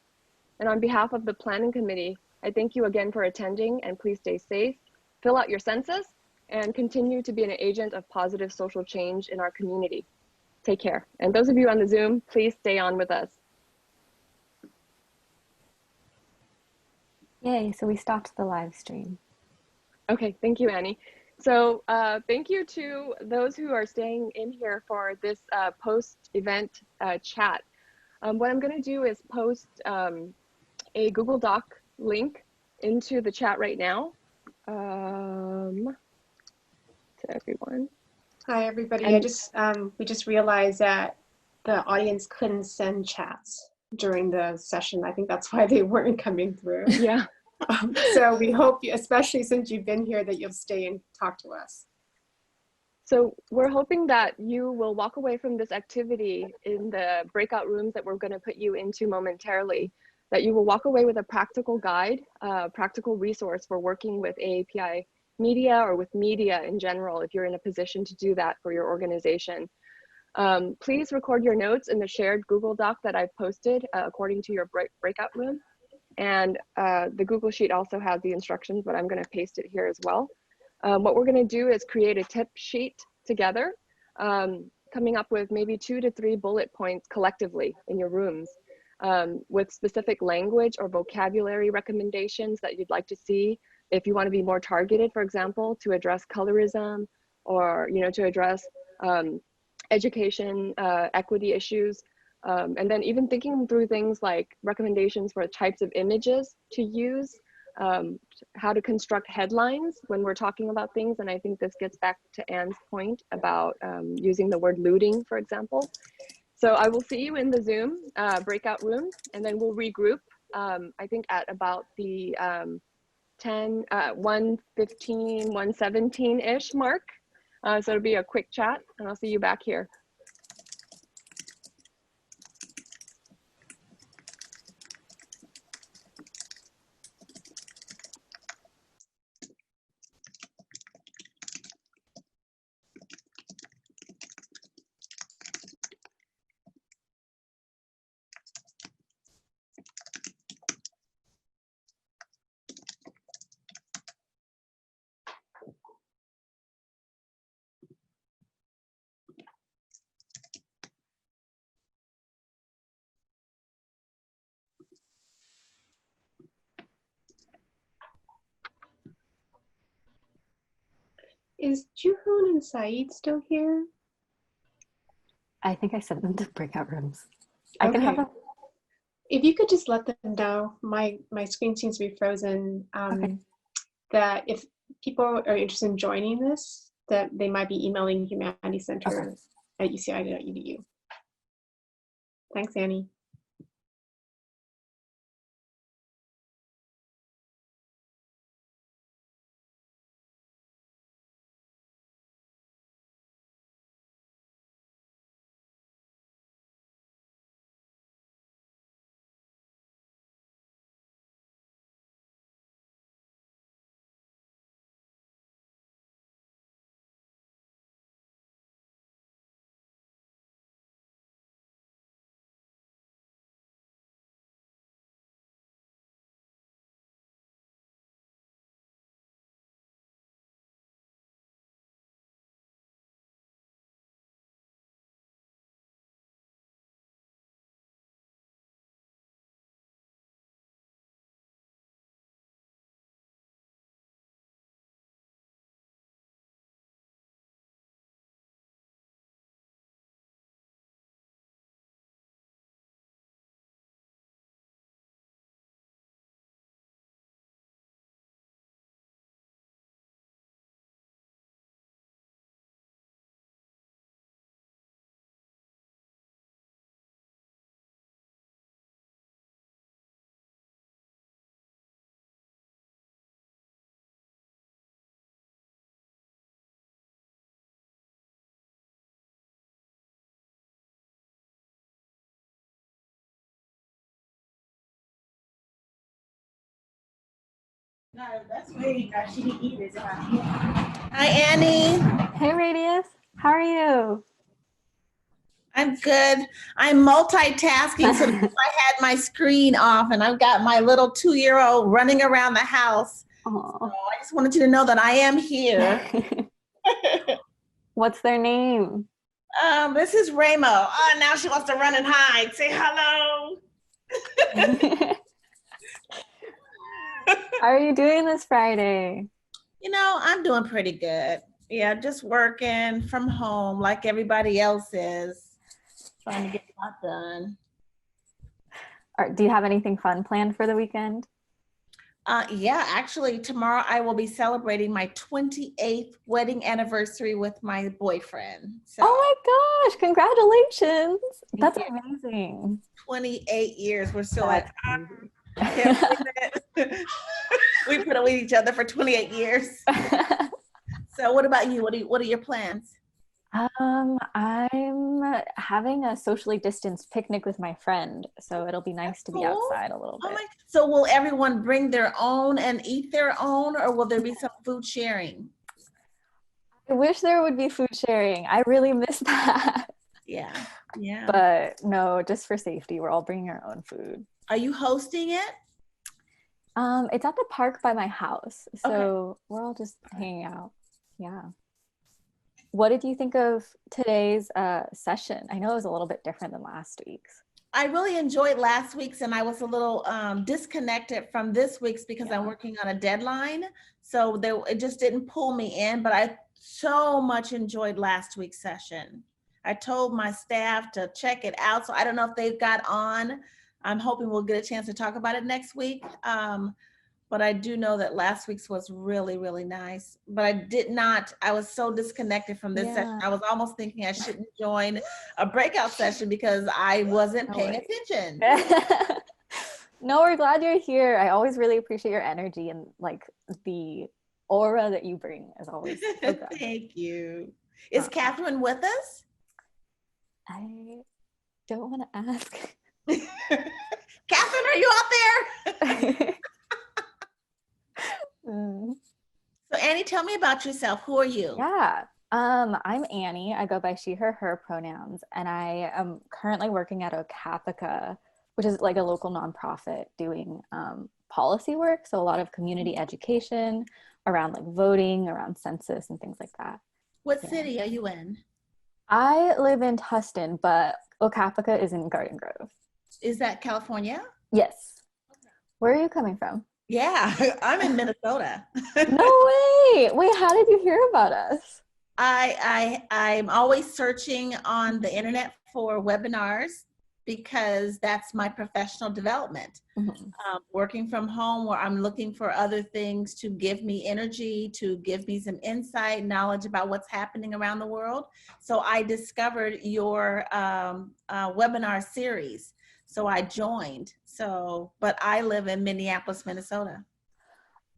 And on behalf of the planning committee, I thank you again for attending, and please stay safe, fill out your census, and continue to be an agent of positive social change in our community. Take care. And those of you on the Zoom, please stay on with us. Yay, so we stopped the live stream. Okay, thank you, Annie. So thank you to those who are staying in here for this post-event chat. What I'm gonna do is post a Google Doc link into the chat right now. To everyone. Hi, everybody. And we just realized that the audience couldn't send chats during the session. I think that's why they weren't coming through. Yeah. So we hope, especially since you've been here, that you'll stay and talk to us. So we're hoping that you will walk away from this activity in the breakout rooms that we're going to put you into momentarily, that you will walk away with a practical guide, practical resource for working with AAPI Media or with media in general, if you're in a position to do that for your organization. Please record your notes in the shared Google Doc that I've posted according to your breakout room. And the Google Sheet also has the instructions, but I'm going to paste it here as well. What we're going to do is create a tip sheet together, coming up with maybe 2 to 3 bullet points collectively in your rooms. with specific language or vocabulary recommendations that you'd like to see if you want to be more targeted, for example, to address colorism or, you know, to address education equity issues. And then even thinking through things like recommendations for types of images to use, how to construct headlines when we're talking about things. And I think this gets back to Anne's point about using the word looting, for example. So I will see you in the Zoom breakout room, and then we'll regroup, I think at about the 1:15, 1:17-ish mark. So it'll be a quick chat, and I'll see you back here. Is Juhoon and Saeed still here? I think I sent them to breakout rooms. I can have Okay. a, If you could just let them know, my screen seems to be frozen, okay. that if people are interested in joining this, that they might be emailing Humanity Center at uci.edu. Thanks, Annie. No, that's way she didn't eat it. Hi, Annie. Hey, Radius. How are you? I'm good. I'm multitasking, so I had my screen off, and I've got my little 2-year-old running around the house. So I just wanted you to know that I am here. What's their name? This is Ramo. Oh, now she wants to run and hide. Say hello. How are you doing this Friday? You know, I'm doing pretty good. Yeah, just working from home like everybody else is. Trying to get a lot done. Do you have anything fun planned for the weekend? Yeah, actually, tomorrow I will be celebrating my 28th wedding anniversary with my boyfriend. So, Oh my gosh, congratulations. That's yeah, amazing. 28 years. We're still That's at crazy. can't believe it. We've been with each other for 28 years. So what about you? What are your plans? I'm having a socially distanced picnic with my friend, so it'll be nice to be Cool. outside a little bit. So will everyone bring their own and eat their own, or will there be some food sharing? I wish there would be food sharing. I really miss that. Yeah. But no, just for safety, we're all bringing our own food. Are you hosting it? It's at the park by my house, so Okay. we're all just hanging out. Yeah. What did you think of today's session? I know it was a little bit different than last week's. I really enjoyed last week's, and I was a little disconnected from this week's because I'm working on a deadline. So it just didn't pull me in, but I so much enjoyed last week's session. I told my staff to check it out. So I don't know if they've got on. I'm hoping we'll get a chance to talk about it next week. But I do know that last week's was really, really nice. But I was so disconnected from this session. I was almost thinking I shouldn't join a breakout session because I wasn't paying attention. No, we're glad you're here. I always really appreciate your energy and like the aura that you bring as always. So good. Thank you. Is Catherine with us? I don't want to ask. Catherine, are you out there? So Annie, tell me about yourself. Who are you? Yeah, I'm Annie. I go by she, her, her pronouns, and I am currently working at AAPI, which is like a local nonprofit doing policy work. So a lot of community education around like voting, around census and things like that. What city are you in? I live in Tustin, but AAPI is in Garden Grove. Is that California? Yes. Where are you coming from? Yeah, I'm in Minnesota. No way. Wait, how did you hear about us? I'm always searching on the internet for webinars because that's my professional development. Working from home, where I'm looking for other things to give me energy, to give me some insight, knowledge about what's happening around the world. So I discovered your webinar series. So I joined. But I live in Minneapolis, Minnesota.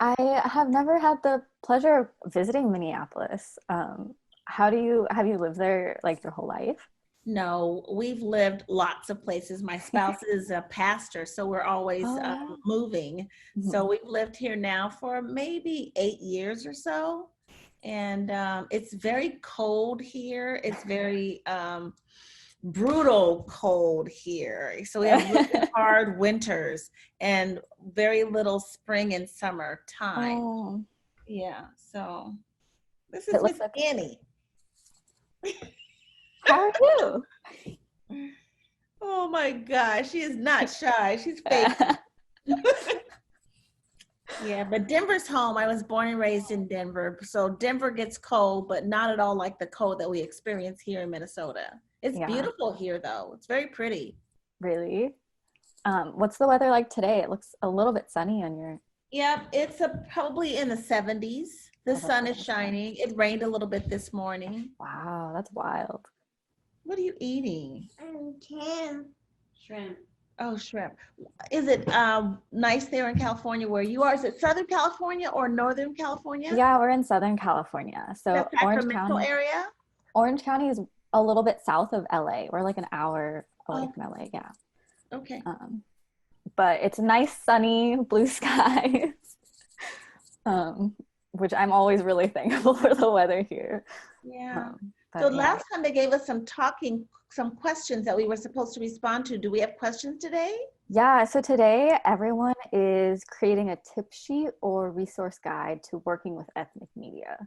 I have never had the pleasure of visiting Minneapolis. Have you lived there like your whole life? No, we've lived lots of places. My spouse is a pastor, so we're always moving. So we've lived here now for maybe 8 years or so. And it's very cold here. It's very brutal cold here. So we have really hard winters and very little spring and summer time. Oh. Yeah, so this is Miss Annie. How are you? Oh my gosh, she is not shy. She's fake. Yeah, but Denver's home. I was born and raised in Denver. So Denver gets cold, but not at all like the cold that we experience here in Minnesota. It's beautiful here though. It's very pretty. Really? What's the weather like today? It looks a little bit sunny on your... Yeah, it's probably in the 70s. The sun is shining. It rained a little bit this morning. Wow, that's wild. What are you eating? Shrimp. Oh, shrimp. Is it nice there in California where you are? Is it Southern California or Northern California? Yeah, we're in Southern California. So the Sacramento area? Orange County is a little bit south of LA. We're like an hour away from LA, yeah. Okay. But it's nice, sunny, blue skies, which I'm always really thankful for the weather here. Yeah. So last time they gave us some questions that we were supposed to respond to. Do we have questions today? Yeah, so today everyone is creating a tip sheet or resource guide to working with ethnic media.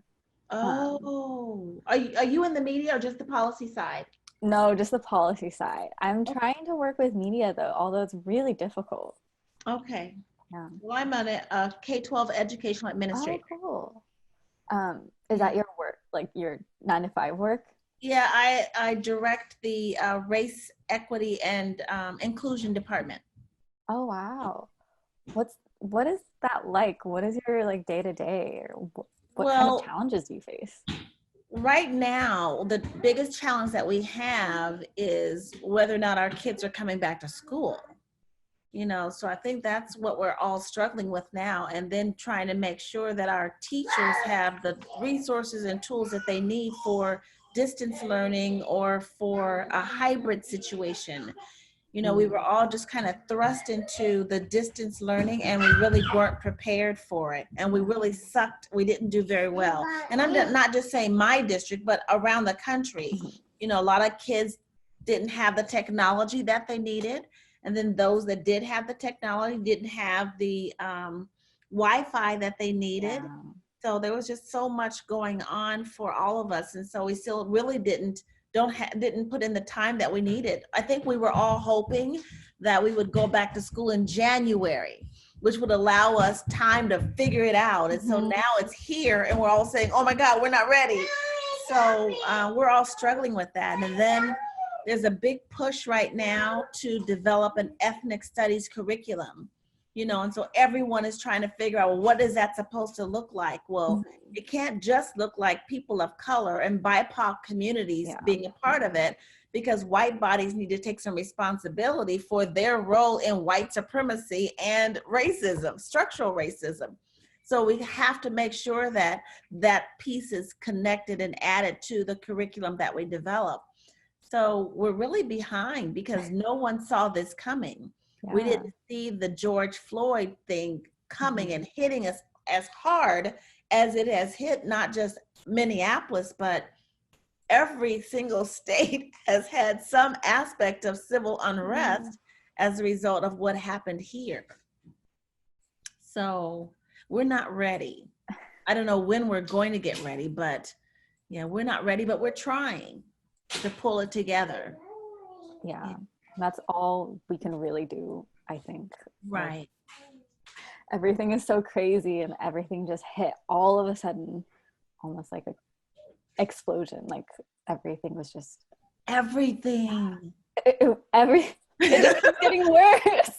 Oh, are you in the media or just the policy side? No, just the policy side. I'm trying to work with media though, although it's really difficult. Okay. Yeah. Well, I'm on a K-12 educational administrator. Oh, cool. Is that your work, like your 9-to-5 work? Yeah, I direct the race, equity, and inclusion department. Oh, wow. What is that like? What is your like day-to-day, or what kind of challenges do you face? Right now, the biggest challenge that we have is whether or not our kids are coming back to school. You know, so I think that's what we're all struggling with now, and then trying to make sure that our teachers have the resources and tools that they need for distance learning or for a hybrid situation. You know, we were all just kind of thrust into the distance learning, and we really weren't prepared for it. And we really sucked. We didn't do very well. And I'm not just saying my district, but around the country. You know, a lot of kids didn't have the technology that they needed. And then those that did have the technology didn't have the Wi-Fi that they needed. Yeah. So there was just so much going on for all of us. And so we still really didn't didn't put in the time that we needed. I think we were all hoping that we would go back to school in January, which would allow us time to figure it out. And so now it's here and we're all saying, oh my God, we're not ready. So we're all struggling with that. And then there's a big push right now to develop an ethnic studies curriculum, you know, and so everyone is trying to figure out, well, what is that supposed to look like? Well, it can't just look like people of color and BIPOC communities being a part of it, because white bodies need to take some responsibility for their role in white supremacy and racism, structural racism. So we have to make sure that that piece is connected and added to the curriculum that we develop. So we're really behind because no one saw this coming. We didn't see the George Floyd thing coming and hitting us as hard as it has hit not just Minneapolis, but every single state has had some aspect of civil unrest as a result of what happened here. So we're not ready. I don't know when we're going to get ready, but yeah, we're not ready, but we're trying to pull it together. Yeah, that's all we can really do, I think. Right. Everything is so crazy and everything just hit all of a sudden, almost like a explosion. Like everything was just everything. It just keeps getting worse.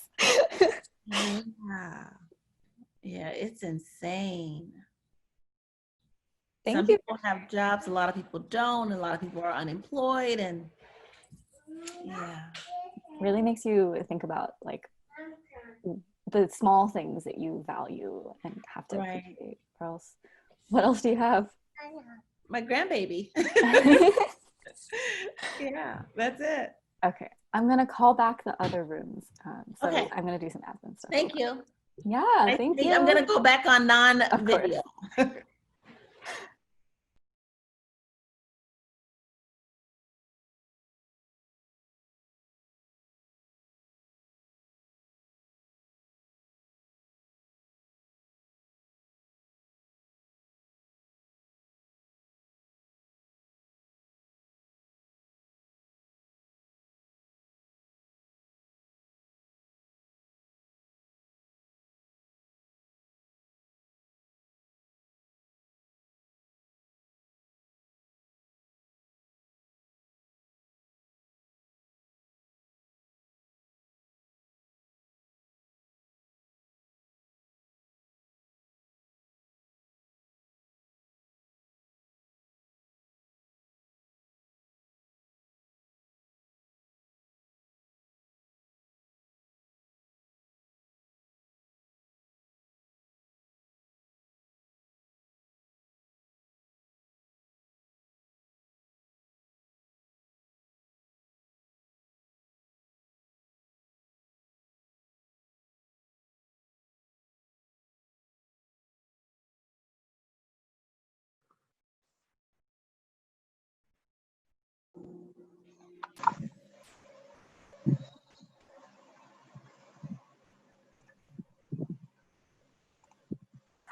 Yeah, it's insane. Thank Some you. people have jobs, a lot of people don't, a lot of people are unemployed, and really makes you think about like the small things that you value and have to appreciate. Or else, what else do you have? My grandbaby. Yeah, that's it. Okay, I'm gonna call back the other rooms. So Okay. I'm gonna do some admin stuff. Thank you. Yeah, thank you. I'm gonna go back on non-video.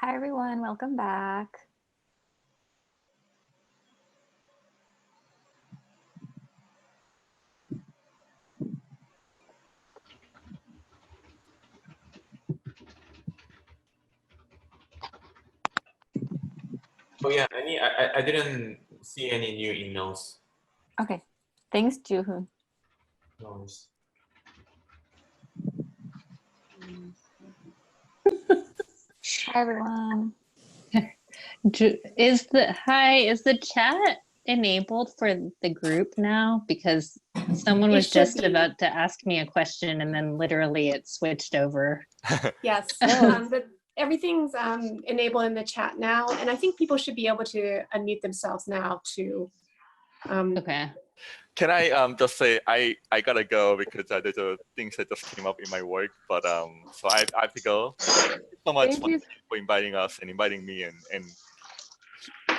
Hi everyone, welcome back. Oh yeah, I didn't see any new emails. Okay, thanks, Juhoon. No worries. Hi everyone. Is the chat enabled for the group now? Because someone was just about to ask me a question and then literally it switched over. Yes, but everything's enabled in the chat now, and I think people should be able to unmute themselves now too. Okay. Can I just say I gotta go because there's things that just came up in my work, but so I have to go. Thank you so much for inviting us and inviting me, and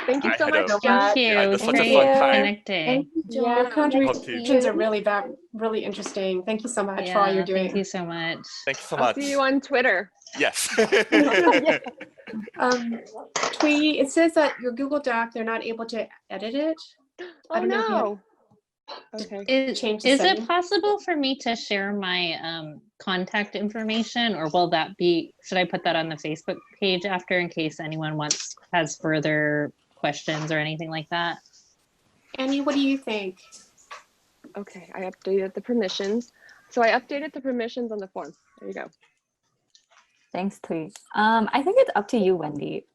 thank you so much. Thank you. It It was was such a great fun time. connecting. Your contributions are really interesting. Thank you so much for all you're doing. Thank you so much. Thank you so I'll much. see you on Twitter. Yes. Twee, it says that your Google Doc, they're not able to edit it. Oh no. Okay. Change the Is it setting. possible for me to share my contact information, or will that be, should I put that on the Facebook page after in case anyone has further questions or anything like that? Annie, what do you think? Okay, I updated the permissions. So I updated the permissions on the form. There you go. Thanks, Tui. I think it's up to you, Wendy.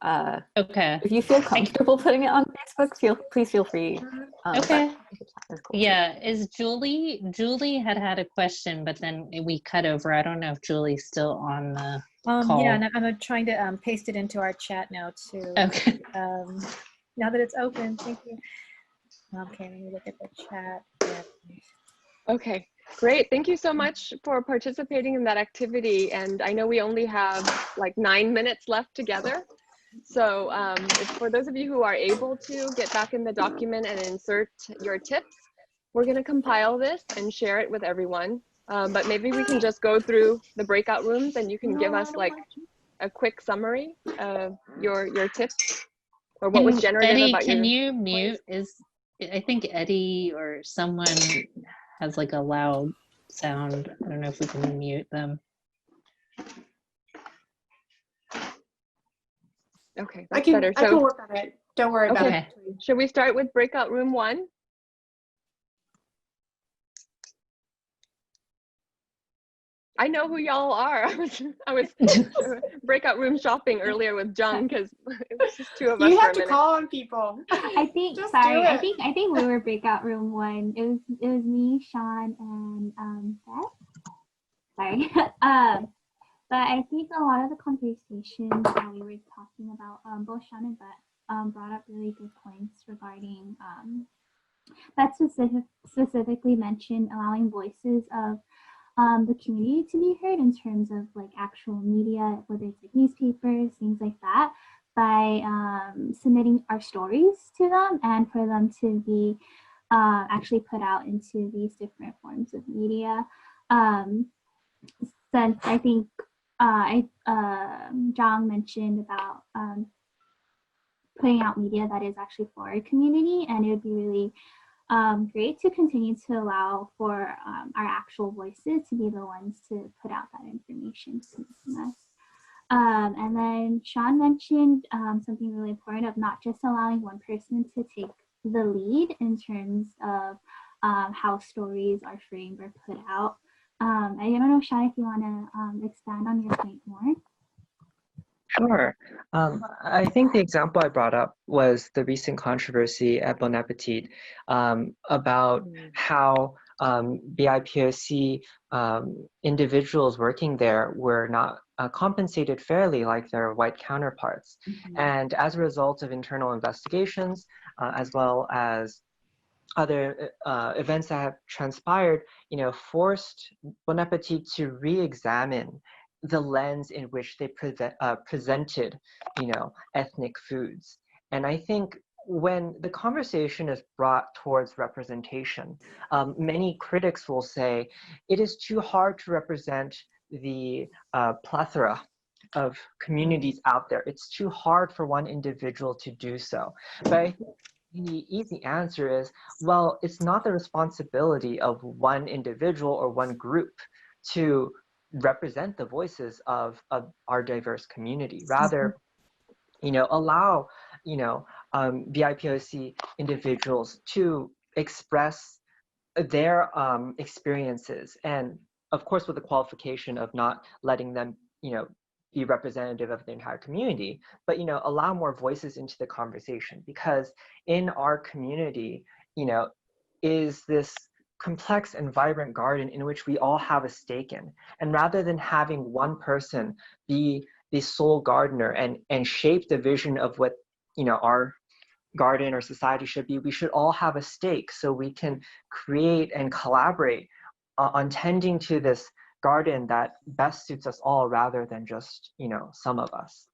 Okay. If you feel comfortable putting it on Facebook, please feel free. Okay. That's cool. Yeah, is Julie had a question, but then we cut over. I don't know if Julie's still on the call. Yeah, and I'm trying to paste it into our chat now too. Okay. Now that it's open, thank you. Okay, let me look at the chat. Okay, great. Thank you so much for participating in that activity. And I know we only have like 9 minutes left together. So for those of you who are able to get back in the document and insert your tips, we're going to compile this and share it with everyone. But maybe we can just go through the breakout rooms and you can give us like a quick summary of your tips or what was generative Eddie, about can your you mute? I think Eddie or someone has like a loud sound. I don't know if we can mute them. Okay, I that's can better. I can work on it. Don't worry about Okay. it. Should we start with breakout room 1? I know who y'all are. I was breakout room shopping earlier with John because it was just 2 of us You for have a to minute. call on people. I think Just sorry, do I it. think we were breakout room 1. It was me, Sean, and Beth. Sorry. But I think a lot of the conversations that we were talking about, both Sean and Beth brought up really good points regarding Beth specifically mentioned allowing voices of the community to be heard in terms of like actual media, whether it's like newspapers, things like that, by submitting our stories to them and for them to be actually put out into these different forms of media. Since I think John mentioned about putting out media that is actually for our community, and it would be really great to continue to allow for our actual voices to be the ones to put out that information to us. And then Sean mentioned something really important of not just allowing one person to take the lead in terms of how stories are framed or put out. I don't know, Sean, if you want to expand on your point more. Sure. I think the example I brought up was the recent controversy at Bon Appetit about how BIPOC individuals working there were not compensated fairly like their white counterparts. And as a result of internal investigations, as well as other events that have transpired, forced Bon Appetit to re-examine the lens in which they presented, ethnic foods. And I think when the conversation is brought towards representation, many critics will say it is too hard to represent the plethora of communities out there. It's too hard for one individual to do so. But I think the easy answer is, well, it's not the responsibility of one individual or one group to represent the voices of our diverse community. Rather, allow, BIPOC individuals to express their experiences, and of course with the qualification of not letting them, be representative of the entire community, but allow more voices into the conversation, because in our community, is this complex and vibrant garden in which we all have a stake in. And rather than having one person be the sole gardener and shape the vision of what our garden or society should be, we should all have a stake so we can create and collaborate on tending to this garden that best suits us all, rather than just some of us.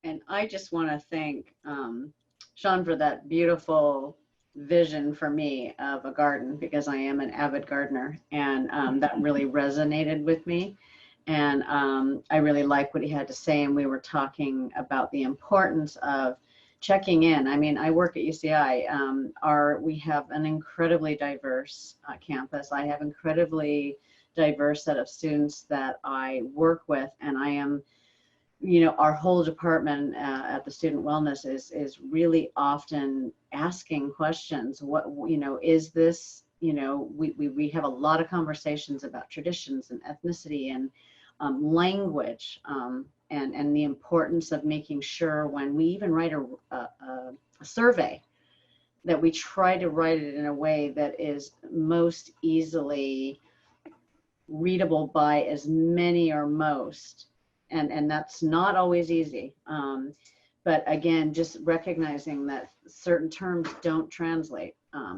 And I just want to thank Sean for that beautiful vision for me of a garden, because I am an avid gardener, and that really resonated with me. And I really like what he had to say, and we were talking about the importance of checking in. I mean, I work at UCI. We have an incredibly diverse campus. I have incredibly diverse set of students that I work with, and I am, you know, our whole department at the Student Wellness is really often asking questions. What, you know, is this, you know, we have a lot of conversations about traditions and ethnicity and language, and the importance of making sure when we even write a survey that we try to write it in a way that is most easily readable by as many or most. And that's not always easy. But again, just recognizing that certain terms don't translate.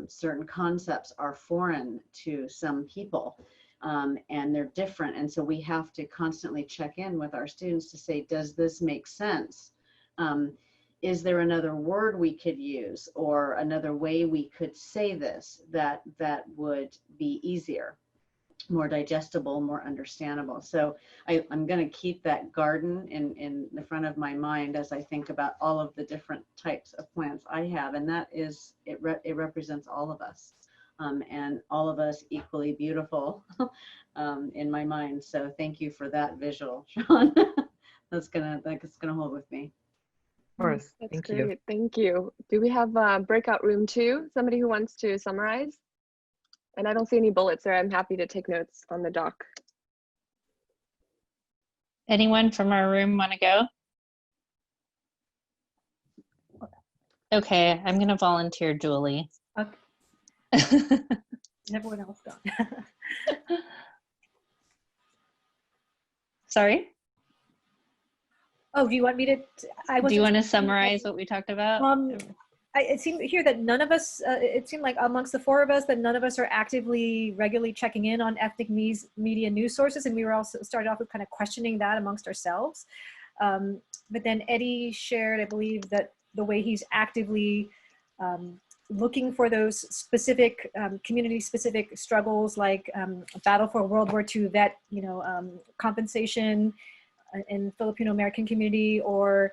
Certain concepts are foreign to some people, and they're different. And so we have to constantly check in with our students to say, does this make sense? Is there another word we could use or another way we could say this that would be easier, more digestible, more understandable? So I'm going to keep that garden in the front of my mind as I think about all of the different types of plants I have, and that is, it represents all of us, and all of us equally beautiful in my mind. So thank you for that visual, Sean. that's gonna hold with me. Of course. That's Thank great. you. Thank you. Do we have breakout room 2? Somebody who wants to summarize? And I don't see any bullets there. I'm happy to take notes on the doc. Anyone from our room want to go? Okay, I'm going to volunteer Julie. Okay. Everyone else gone. Sorry? Oh, do you want me to? Do you want to summarize what we talked about? It seemed here that none of us, it seemed like amongst the 4 of us, that none of us are actively, regularly checking in on ethnic media news sources. And we were also started off with kind of questioning that amongst ourselves. But then Eddie shared, I believe, that the way he's actively looking for those specific community-specific struggles, like battle for World War II vet, you know, compensation in Filipino American community, or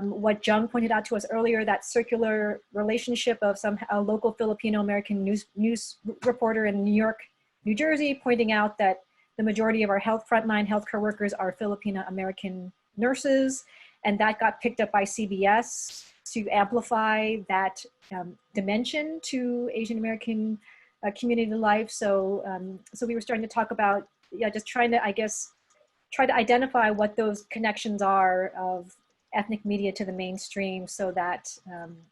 what Jung pointed out to us earlier, that circular relationship of a local Filipino American news reporter in New York, New Jersey, pointing out that the majority of our frontline healthcare workers are Filipino American nurses, and that got picked up by CBS to amplify that dimension to Asian American community life. So, so we were starting to talk about, just trying to, I guess, try to identify what those connections are of ethnic media to the mainstream, so that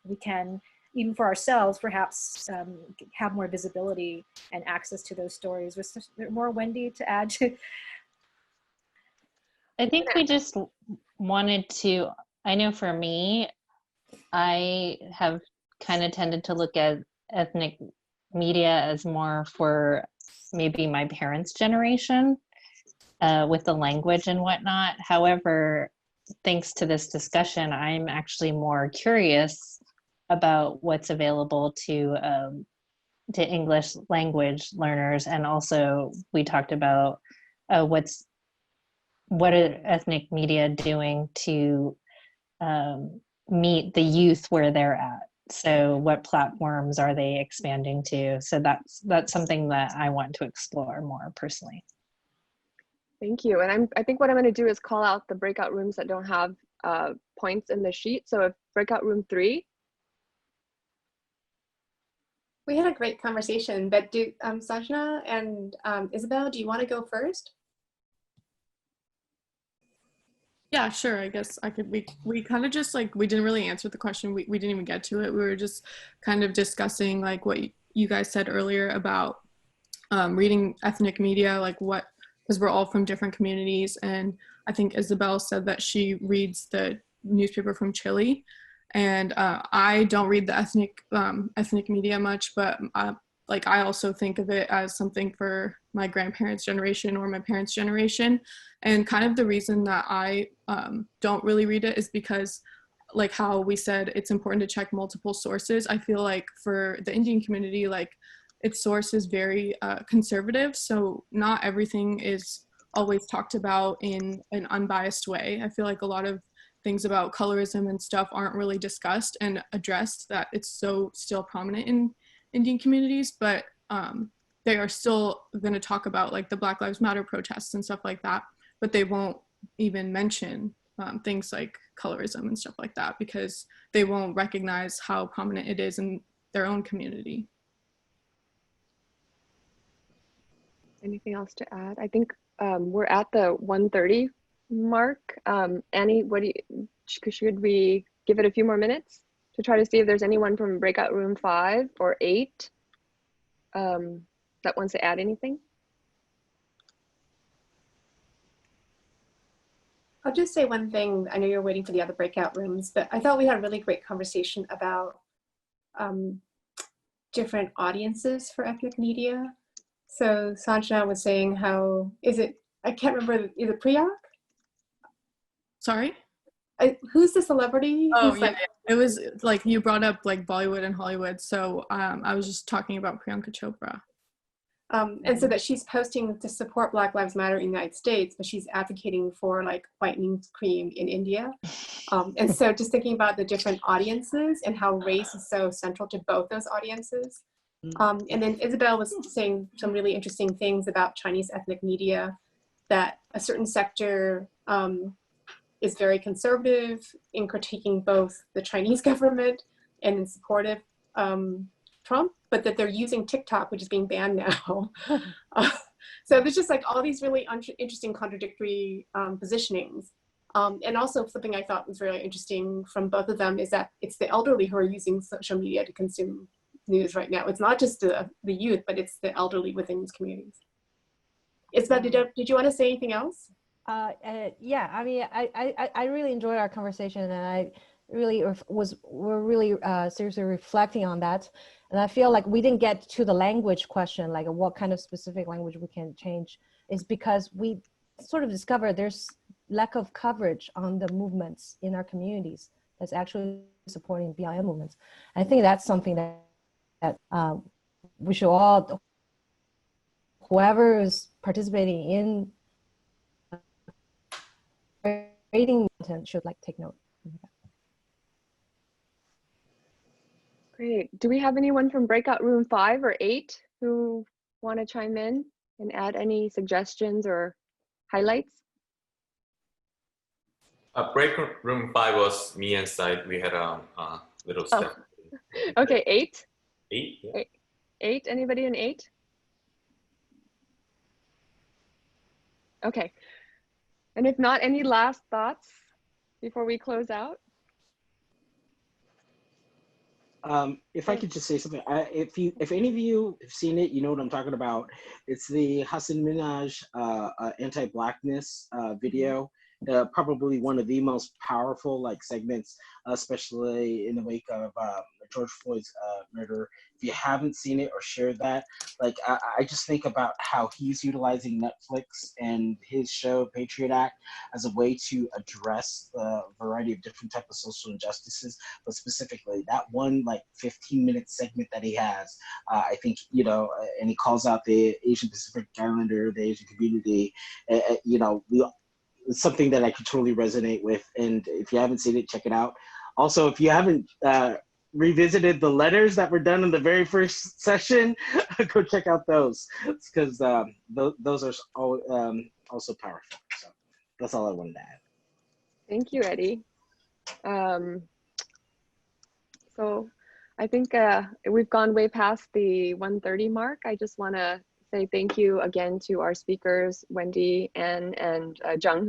we can, even for ourselves, perhaps have more visibility and access to those stories. Was there more, Wendy, to add to? I think we just wanted to, I know for me, I have kind of tended to look at ethnic media as more for maybe my parents' generation with the language and whatnot. However, thanks to this discussion, I'm actually more curious about what's available to English language learners. And also we talked about what are ethnic media doing to meet the youth where they're at. So what platforms are they expanding to? So that's something that I want to explore more personally. Thank you. And I think what I'm going to do is call out the breakout rooms that don't have points in the sheet. So if breakout room 3. We had a great conversation, but do Sajna and Isabel, do you want to go first? Yeah, sure. I guess I could. We kind of just like, we didn't really answer the question. We didn't even get to it. We were just kind of discussing like what you guys said earlier about reading ethnic media, like what, because we're all from different communities. And I think Isabel said that she reads the newspaper from Chile. And I don't read the ethnic media much, but like I also think of it as something for my grandparents' generation or my parents' generation. And kind of the reason that I don't really read it is because, like how we said, it's important to check multiple sources. I feel like for the Indian community, like its source is very conservative. So not everything is always talked about in an unbiased way. I feel like a lot of things about colorism and stuff aren't really discussed and addressed, that it's so still prominent in Indian communities, but they are still going to talk about like the Black Lives Matter protests and stuff like that, but they won't even mention things like colorism and stuff like that because they won't recognize how prominent it is in their own community. Anything else to add? I think we're at the 1:30 mark. Annie, what do you, should we give it a few more minutes to try to see if there's anyone from breakout room 5 or 8 that wants to add anything? I'll just say one thing. I know you're waiting for the other breakout rooms, but I thought we had a really great conversation about different audiences for ethnic media. So Sanjana was saying how, I can't remember, is it Priyak? Sorry? Who's the celebrity? Oh, who's yeah, like, it was like you brought up like Bollywood and Hollywood. So I was just talking about Priyanka Chopra. And so that she's posting to support Black Lives Matter in the United States, but she's advocating for like whitening cream in India. And so just thinking about the different audiences and how race is so central to both those audiences. And then Isabel was saying some really interesting things about Chinese ethnic media, that a certain sector is very conservative in critiquing both the Chinese government and in support of Trump, but that they're using TikTok, which is being banned now. So there's just like all these really interesting contradictory positionings. And also something I thought was really interesting from both of them is that it's the elderly who are using social media to consume news right now. It's not just the youth, but it's the elderly within these communities. Isabel, did you want to say anything else? Yeah, I mean, I really enjoyed our conversation, and I really we're really seriously reflecting on that. And I feel like we didn't get to the language question, like what kind of specific language we can change, is because we sort of discovered there's lack of coverage on the movements in our communities that's actually supporting BLM movements. And I think that's something that we should all, whoever is participating in creating content should like take note. Great. Do we have anyone from breakout room 5 or 8 who want to chime in and add any suggestions or highlights? Breakout room 5 was me and Said. We had a little step. Okay, 8? 8? Yeah. 8? Anybody in 8? Okay. And if not, any last thoughts before we close out? If I could just say something, if any of you have seen it, you know what I'm talking about. It's the Hassan Minhaj Anti-Blackness video. Probably one of the most powerful like segments, especially in the wake of George Floyd's murder. If you haven't seen it or shared that, like I just think about how he's utilizing Netflix and his show Patriot Act as a way to address the variety of different types of social injustices, but specifically that one like 15-minute segment that he has, I think, you know, and he calls out the Asian Pacific Islander, the Asian community, you know, it's something that I could totally resonate with. And if you haven't seen it, check it out. Also, if you haven't revisited the letters that were done in the very first session, go check out those, because those are also powerful. So that's all I wanted to add. Thank you, Eddie. So I think we've gone way past the 1:30 mark. I just want to say thank you again to our speakers, Wendy, Ann, and Jung,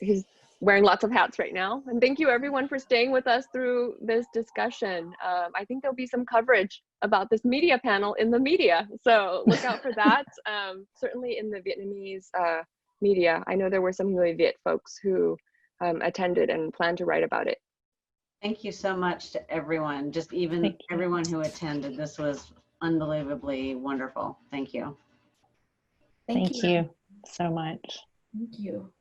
who's wearing lots of hats right now. And thank you everyone for staying with us through this discussion. I think there'll be some coverage about this media panel in the media, so look out for that. Certainly in the Vietnamese media. I know there were some Người Viet folks who attended and plan to write about it. Thank you so much to everyone, just even everyone who attended. This was unbelievably wonderful. Thank you. Thank you so much. Thank you.